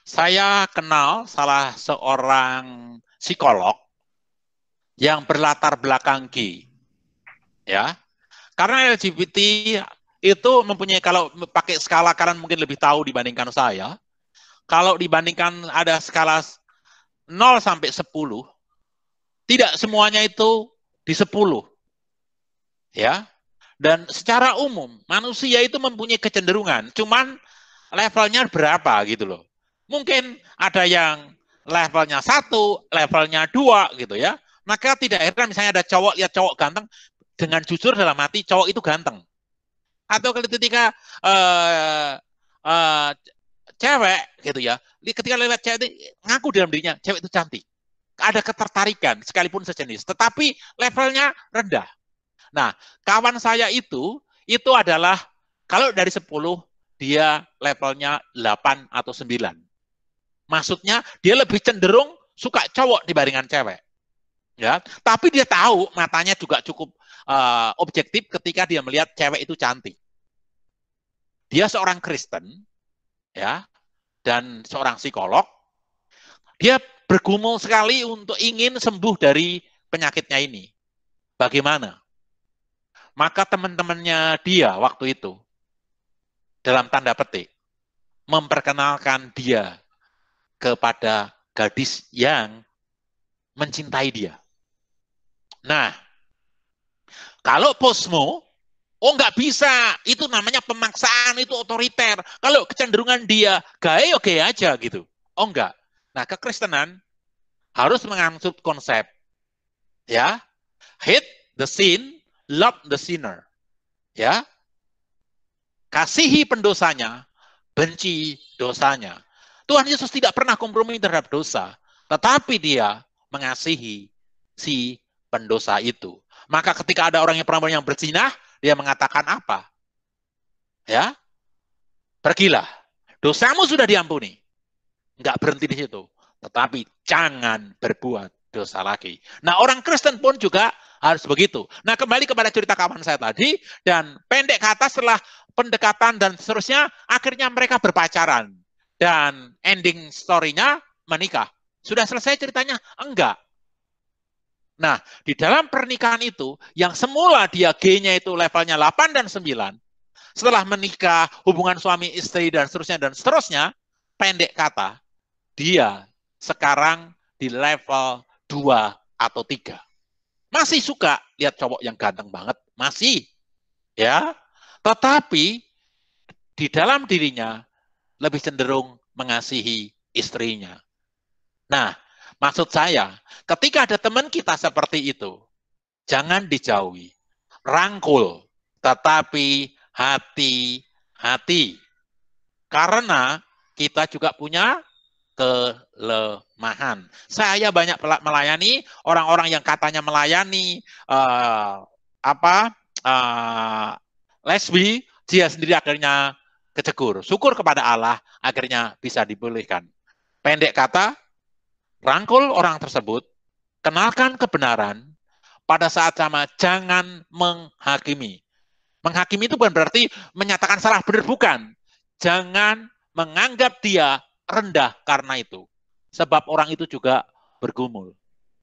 Saya kenal salah seorang psikolog yang berlatar belakang gay, ya. Karena LGBT itu mempunyai, kalau pakai skala kalian mungkin lebih tahu dibandingkan saya. Kalau dibandingkan ada skala 0 sampai 10, tidak semuanya itu di 10. Ya. Dan secara umum manusia itu mempunyai kecenderungan, cuman levelnya berapa gitu loh. Mungkin ada yang levelnya 1, levelnya 2 gitu ya. Maka tidak heran misalnya ada cowok, lihat cowok ganteng, dengan jujur dalam hati cowok itu ganteng. Atau ketika cewek gitu ya, ketika lihat cewek itu ngaku dalam dirinya cewek itu cantik. Ada ketertarikan sekalipun sejenis, tetapi levelnya rendah. Nah, kawan saya itu adalah kalau dari 10 dia levelnya 8 atau 9. Maksudnya dia lebih cenderung suka cowok dibandingkan cewek. Ya, tapi dia tahu matanya juga cukup objektif ketika dia melihat cewek itu cantik. Dia seorang Kristen, ya, dan seorang psikolog. Dia bergumul sekali untuk ingin sembuh dari penyakitnya ini. Bagaimana? Maka teman-temannya dia waktu itu, dalam tanda petik, memperkenalkan dia kepada gadis yang mencintai dia. Nah, kalau posmo, nggak bisa. Itu namanya pemaksaan, itu otoriter. Kalau kecenderungan dia gay, oke aja gitu. Oh enggak. Nah, kekristenan harus menganut konsep, ya, hate the sin, love the sinner. Ya, kasihi pendosanya, benci dosanya. Tuhan Yesus tidak pernah kompromi terhadap dosa, tetapi dia mengasihi si pendosa itu. Maka ketika ada orang yang perempuan yang berzina, dia mengatakan apa? Ya, pergilah, dosamu sudah diampuni. Enggak berhenti di situ, tetapi jangan berbuat dosa lagi. Nah, orang Kristen pun juga harus begitu. Nah, kembali kepada cerita kawan saya tadi, dan pendek kata setelah pendekatan dan seterusnya, akhirnya mereka berpacaran. Dan ending story-nya menikah. Sudah selesai ceritanya? Enggak. Nah, di dalam pernikahan itu, yang semula dia G-nya itu levelnya 8 dan 9, setelah menikah, hubungan suami istri dan seterusnya, pendek kata, dia sekarang di level 2 atau 3. Masih suka lihat cowok yang ganteng banget, masih. Ya. Tetapi di dalam dirinya lebih cenderung mengasihi istrinya. Nah, maksud saya, ketika ada teman kita seperti itu, jangan dijauhi. Rangkul, tetapi hati-hati. Karena kita juga punya kelemahan. Saya banyak melayani orang-orang yang katanya melayani lesbi, dia sendiri akhirnya kecegur. Syukur kepada Allah, akhirnya bisa dipulihkan. Pendek kata, rangkul orang tersebut, kenalkan kebenaran, pada saat sama jangan menghakimi. Menghakimi itu bukan berarti menyatakan salah benar, bukan. Jangan menganggap dia rendah karena itu. Sebab orang itu juga bergumul.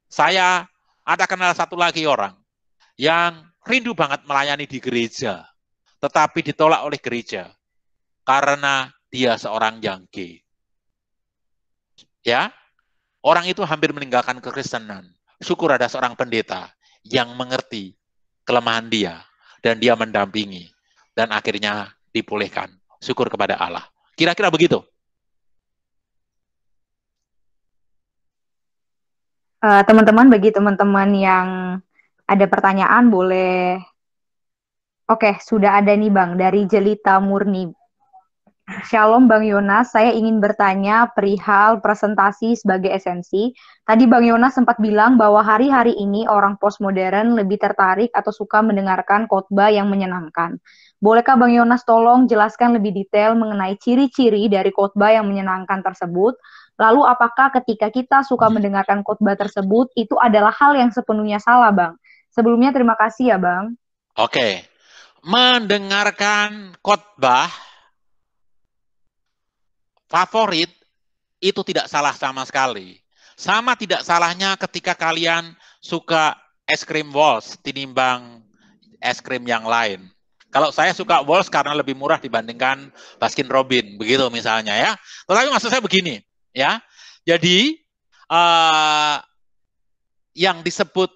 Saya ada kenal satu lagi orang yang rindu banget melayani di gereja, tetapi ditolak oleh gereja karena dia seorang yang gay. Ya, orang itu hampir meninggalkan kekristenan. Syukur ada seorang pendeta yang mengerti kelemahan dia dan dia mendampingi dan akhirnya dipulihkan. Syukur kepada Allah. Kira-kira begitu. Teman-teman, bagi teman-teman yang ada pertanyaan boleh. Oke, sudah ada nih Bang dari Jelita Murni. Shalom Bang Yonas, saya ingin bertanya perihal presentasi sebagai esensi. Tadi Bang Yonas sempat bilang bahwa hari-hari ini orang postmodern lebih tertarik atau suka mendengarkan khotbah yang menyenangkan. Bolehkah Bang Yonas tolong jelaskan lebih detail mengenai ciri-ciri dari khotbah yang menyenangkan tersebut? Lalu apakah ketika kita suka mendengarkan khotbah tersebut itu adalah hal yang sepenuhnya salah, Bang? Sebelumnya terima kasih ya, Bang. Oke, mendengarkan khotbah favorit itu tidak salah sama sekali. Sama tidak salahnya ketika kalian suka es krim Walls tinimbang es krim yang lain. Kalau saya suka Walls karena lebih murah dibandingkan Baskin Robin, begitu misalnya ya. Tetapi maksud saya begini, ya. Jadi yang disebut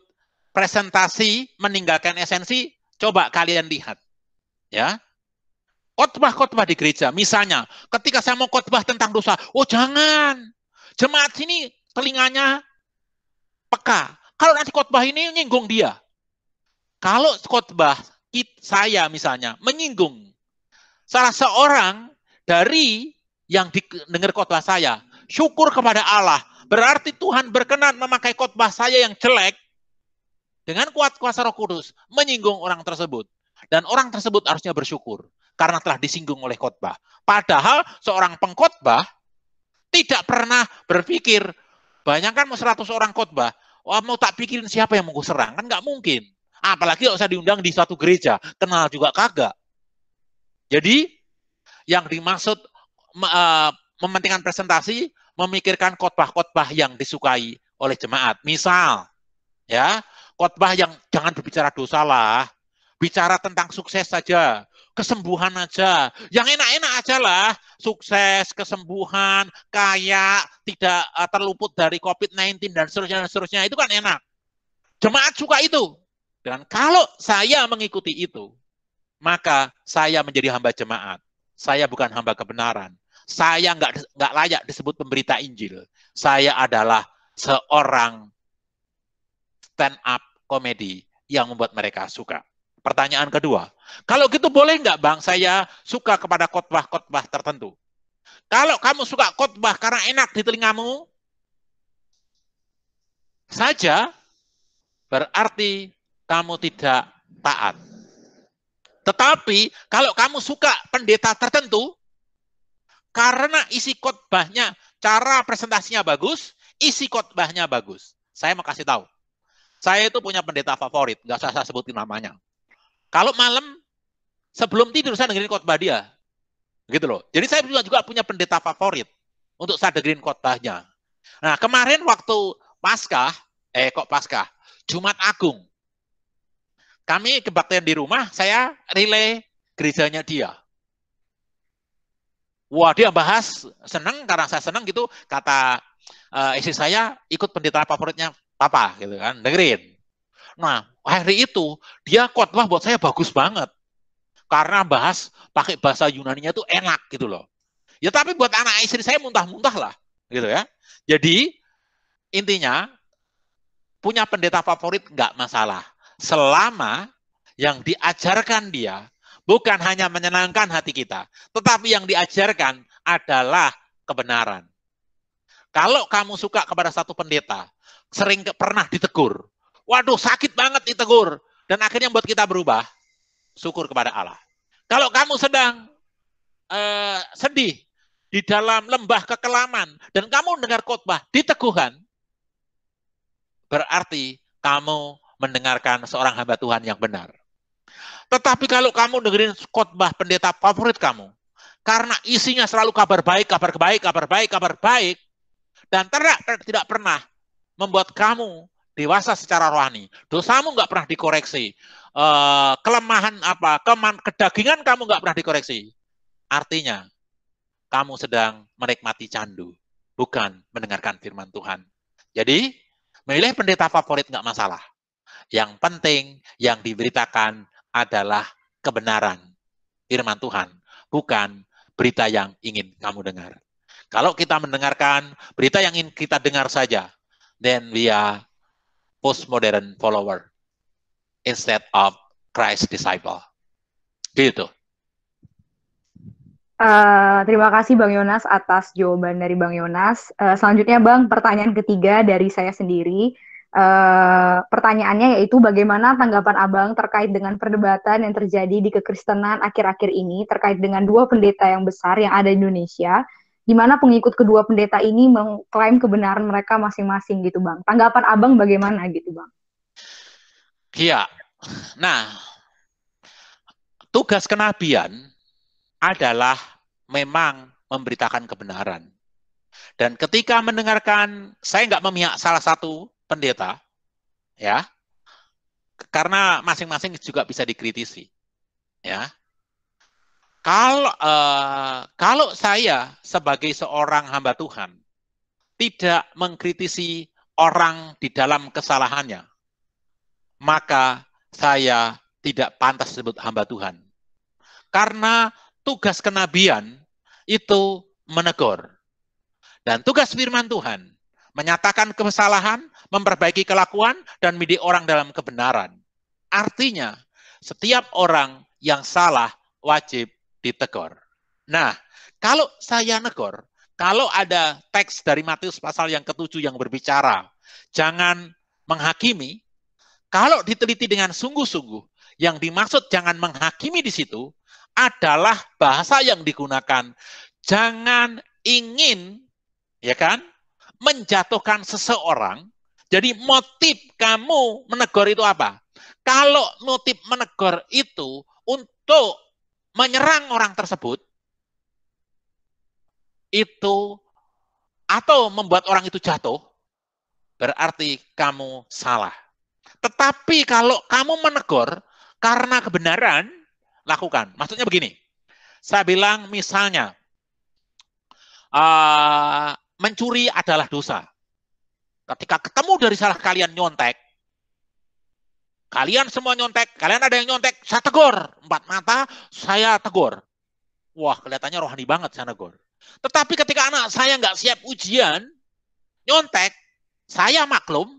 presentasi meninggalkan esensi, coba kalian lihat, ya. Khotbah-khotbah di gereja, misalnya, ketika saya mau khotbah tentang dosa, oh jangan, jemaat sini telinganya peka. Kalau nanti khotbah ini nyinggung dia. Kalau khotbah saya misalnya menyinggung salah seorang dari yang dengar khotbah saya, syukur kepada Allah. Berarti Tuhan berkenan memakai khotbah saya yang jelek dengan kuat kuasa Roh Kudus menyinggung orang tersebut. Dan orang tersebut harusnya bersyukur karena telah disinggung oleh khotbah. Padahal seorang pengkhotbah tidak pernah berpikir, bayangkan mau 100 orang khotbah, wah, mau tak pikirin siapa yang mau gue serang, kan nggak mungkin. Apalagi kalau saya diundang di suatu gereja, kenal juga kagak. Jadi yang dimaksud mementingkan presentasi, memikirkan khotbah-khotbah yang disukai oleh jemaat. Misal, ya, khotbah yang jangan berbicara dosa lah, bicara tentang sukses saja, kesembuhan aja, yang enak-enak aja lah, sukses, kesembuhan, kaya, tidak terluput dari COVID-19 dan seterusnya, itu kan enak. Jemaat suka itu. Dan kalau saya mengikuti itu, maka saya menjadi hamba jemaat. Saya bukan hamba kebenaran. Saya nggak layak disebut pemberita Injil. Saya adalah seorang stand-up komedi yang membuat mereka suka. Pertanyaan kedua, kalau gitu boleh nggak Bang saya suka kepada khotbah-khotbah tertentu? Kalau kamu suka khotbah karena enak di telingamu saja, berarti kamu tidak taat. Tetapi kalau kamu suka pendeta tertentu, karena isi khotbahnya, cara presentasinya bagus, isi khotbahnya bagus. Saya mau kasih tahu. Saya itu punya pendeta favorit, nggak usah saya sebutin namanya. Kalau malam sebelum tidur saya dengerin khotbah dia, gitu loh. Jadi saya juga punya pendeta favorit untuk saya dengerin khotbahnya. Nah kemarin waktu Paskah, Jumat Agung, kami kebaktian di rumah, saya relay gerejanya dia. Wah dia bahas seneng karena saya seneng gitu, kata istri saya ikut pendeta favoritnya papa gitu kan, dengerin. Nah hari itu dia khotbah buat saya bagus banget. Karena bahas pakai bahasa Yunaninya itu enak gitu loh. Ya tapi buat anak istri saya muntah-muntah lah gitu ya. Jadi intinya punya pendeta favorit nggak masalah. Selama yang diajarkan dia bukan hanya menyenangkan hati kita, tetapi yang diajarkan adalah kebenaran. Kalau kamu suka kepada satu pendeta, sering pernah ditegur. Waduh sakit banget ditegur. Dan akhirnya buat kita berubah. Syukur kepada Allah. Kalau kamu sedang sedih di dalam lembah kekelaman dan kamu mendengar khotbah di teguhan, berarti kamu mendengarkan seorang hamba Tuhan yang benar. Tetapi kalau kamu dengerin khotbah pendeta favorit kamu, karena isinya selalu kabar baik, kabar baik, kabar baik, kabar baik, dan tidak pernah membuat kamu dewasa secara rohani, dosamu nggak pernah dikoreksi, kelemahan kedagingan kamu nggak pernah dikoreksi. Artinya, kamu sedang menikmati candu, bukan mendengarkan firman Tuhan. Jadi, memilih pendeta favorit nggak masalah. Yang penting, yang diberitakan adalah kebenaran firman Tuhan, bukan berita yang ingin kamu dengar. Kalau kita mendengarkan berita yang ingin kita dengar saja, then we are postmodern follower instead of Christ disciple. Gitu. Terima kasih Bang Yonas atas jawaban dari Bang Yonas. Selanjutnya Bang, pertanyaan ketiga dari saya sendiri. Pertanyaannya yaitu bagaimana tanggapan Abang terkait dengan perdebatan yang terjadi di kekristenan akhir-akhir ini terkait dengan dua pendeta yang besar yang ada di Indonesia, di mana pengikut kedua pendeta ini mengklaim kebenaran mereka masing-masing gitu Bang. Tanggapan Abang bagaimana gitu Bang? Iya. Nah, tugas kenabian adalah memang memberitakan kebenaran. Dan ketika mendengarkan, saya nggak memihak salah satu pendeta, ya, karena masing-masing juga bisa dikritisi, ya. Kalau saya sebagai seorang hamba Tuhan tidak mengkritisi orang di dalam kesalahannya, maka saya tidak pantas disebut hamba Tuhan. Karena tugas kenabian itu menegur. Dan tugas firman Tuhan menyatakan kesalahan, memperbaiki kelakuan, dan mendidik orang dalam kebenaran. Artinya, setiap orang yang salah wajib ditegur. Nah, kalau saya negor, kalau ada teks dari Matius pasal yang ke-7 yang berbicara, jangan menghakimi, kalau diteliti dengan sungguh-sungguh, yang dimaksud jangan menghakimi di situ adalah bahasa yang digunakan. Jangan ingin, ya kan, menjatuhkan seseorang. Jadi motif kamu menegur itu apa? Kalau motif menegur itu untuk menyerang orang tersebut, itu atau membuat orang itu jatuh, berarti kamu salah. Tetapi kalau kamu menegur karena kebenaran, lakukan. Maksudnya begini, saya bilang misalnya, mencuri adalah dosa. Ketika ketemu dari salah kalian nyontek, kalian semua nyontek, kalian ada yang nyontek, saya tegur. 4 mata, saya tegur. Wah, kelihatannya rohani banget saya negur. Tetapi ketika anak saya nggak siap ujian, nyontek, saya maklum,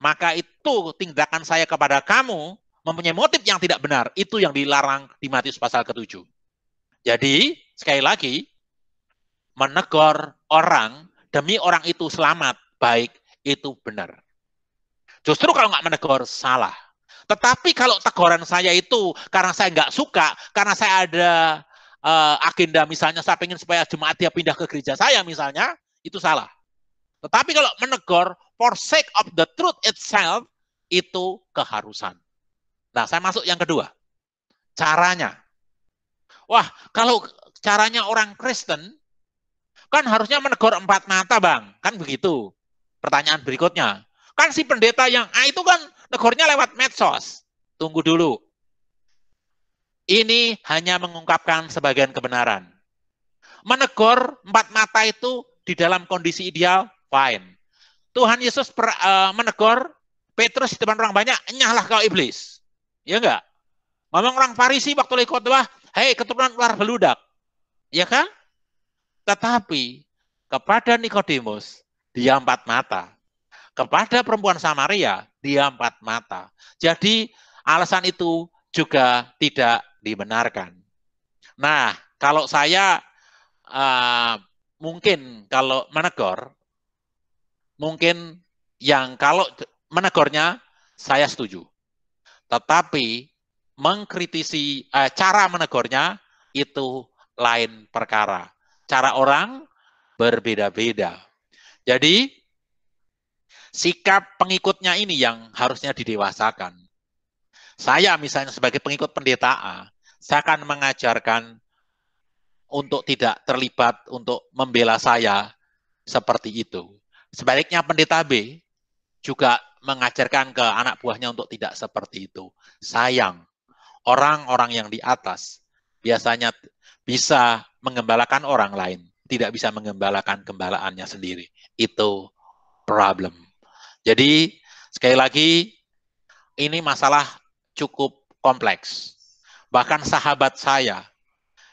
maka itu tindakan saya kepada kamu mempunyai motif yang tidak benar. Itu yang dilarang di Matius pasal ke-7. Jadi, sekali lagi, menegur orang demi orang itu selamat, baik, itu benar. Justru kalau nggak menegur, salah. Tetapi kalau teguran saya itu karena saya nggak suka, karena saya ada agenda misalnya saya pengen supaya jemaat dia pindah ke gereja saya misalnya, itu salah. Tetapi kalau menegur for sake of the truth itself, itu keharusan. Nah, saya masuk yang kedua. Caranya. Wah, kalau caranya orang Kristen, kan harusnya menegur 4 mata, Bang. Kan begitu. Pertanyaan berikutnya. Kan si pendeta yang A itu kan negornya lewat medsos. Tunggu dulu. Ini hanya mengungkapkan sebagian kebenaran. Menegur 4 mata itu di dalam kondisi ideal, fine. Tuhan Yesus menegur Petrus di depan orang banyak, nyahlah kau iblis. Ya enggak? Ngomong orang Farisi waktu lagi khotbah, hei keturunan ular beludak. Ya kan? Tetapi kepada Nikodemus, dia 4 mata. Kepada perempuan Samaria, dia 4 mata. Jadi alasan itu juga tidak dibenarkan. Nah, kalau saya mungkin kalau menegur, mungkin yang kalau menegurnya saya setuju. Tetapi mengkritisi cara menegurnya itu lain perkara. Cara orang berbeda-beda. Jadi sikap pengikutnya ini yang harusnya didewasakan. Saya misalnya sebagai pengikut pendeta A, saya akan mengajarkan untuk tidak terlibat untuk membela saya seperti itu. Sebaliknya pendeta B juga mengajarkan ke anak buahnya untuk tidak seperti itu. Sayang, orang-orang yang di atas biasanya bisa menggembalakan orang lain, tidak bisa menggembalakan gembalaannya sendiri. Itu problem. Jadi, sekali lagi, ini masalah cukup kompleks. Bahkan sahabat saya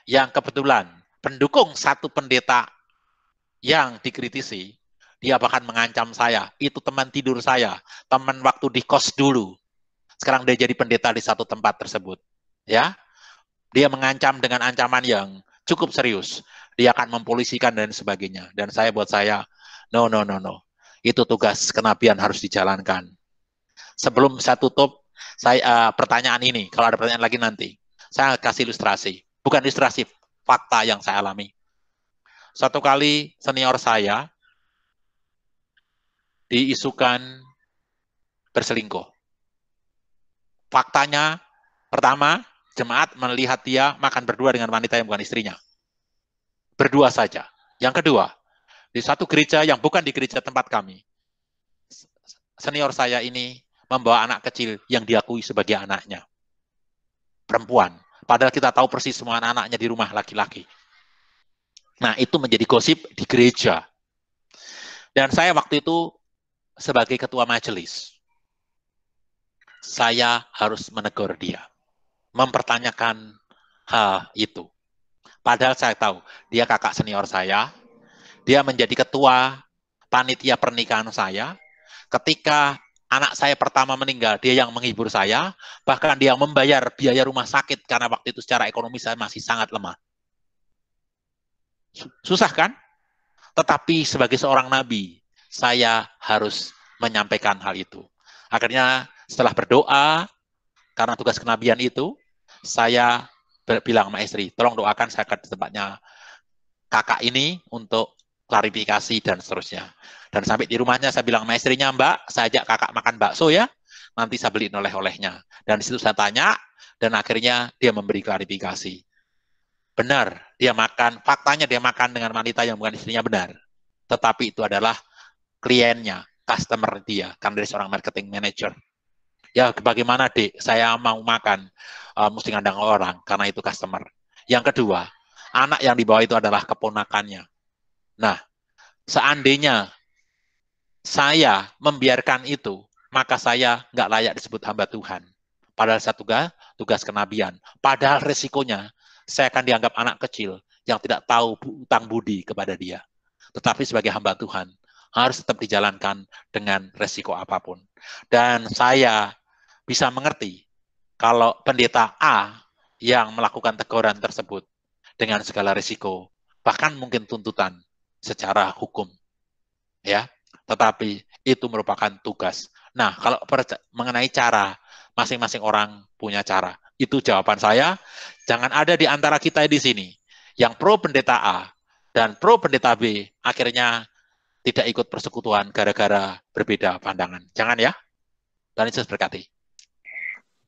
yang kebetulan pendukung satu pendeta yang dikritisi, dia bahkan mengancam saya, itu teman tidur saya, teman waktu di kos dulu. Sekarang dia jadi pendeta di satu tempat tersebut. Ya, dia mengancam dengan ancaman yang cukup serius. Dia akan mempolisikan dan sebagainya. Dan buat saya, no. Itu tugas kenabian harus dijalankan. Sebelum saya tutup, pertanyaan ini, kalau ada pertanyaan lagi nanti, saya kasih ilustrasi. Bukan ilustrasi, fakta yang saya alami. Satu kali senior saya diisukan berselingkuh. Faktanya, pertama, jemaat melihat dia makan berdua dengan wanita yang bukan istrinya. Berdua saja. Yang kedua, di satu gereja yang bukan di gereja tempat kami, senior saya ini membawa anak kecil yang diakui sebagai anaknya. Perempuan. Padahal kita tahu persis semua anak-anaknya di rumah laki-laki. Nah, itu menjadi gosip di gereja. Dan saya waktu itu sebagai ketua majelis, saya harus menegur dia, mempertanyakan hal itu. Padahal saya tahu, dia kakak senior saya, dia menjadi ketua panitia pernikahan saya. Ketika anak saya pertama meninggal, dia yang menghibur saya, bahkan dia membayar biaya rumah sakit, karena waktu itu secara ekonomi saya masih sangat lemah. Susah kan? Tetapi sebagai seorang nabi, saya harus menyampaikan hal itu. Akhirnya setelah berdoa, karena tugas kenabian itu, saya bilang sama istri, tolong doakan saya ke tempatnya kakak ini untuk klarifikasi dan seterusnya. Dan sampai di rumahnya saya bilang sama istrinya, Mbak, saya ajak kakak makan bakso ya, nanti saya beliin oleh-olehnya. Dan di situ saya tanya, dan akhirnya dia memberi klarifikasi. Benar, dia makan, faktanya dia makan dengan wanita yang bukan istrinya, benar. Tetapi itu adalah kliennya, customer dia, kan dari seorang marketing manager. Ya, bagaimana dek, saya mau makan, mesti ngandang orang, karena itu customer. Yang kedua, anak yang dibawa itu adalah keponakannya. Nah, seandainya saya membiarkan itu, maka saya nggak layak disebut hamba Tuhan. Padahal saya tugas kenabian. Padahal resikonya, saya akan dianggap anak kecil yang tidak tahu utang budi kepada dia. Tetapi sebagai hamba Tuhan, harus tetap dijalankan dengan resiko apapun. Dan saya bisa mengerti kalau pendeta A yang melakukan teguran tersebut dengan segala risiko, bahkan mungkin tuntutan secara hukum. Ya, tetapi itu merupakan tugas. Nah, kalau mengenai cara, masing-masing orang punya cara. Itu jawaban saya. Jangan ada di antara kita di sini yang pro pendeta A dan pro pendeta B akhirnya tidak ikut persekutuan gara-gara berbeda pandangan. Jangan ya. Dan Yesus berkati.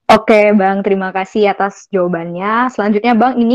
Oke, Bang, terima kasih atas jawabannya. Selanjutnya, Bang, ini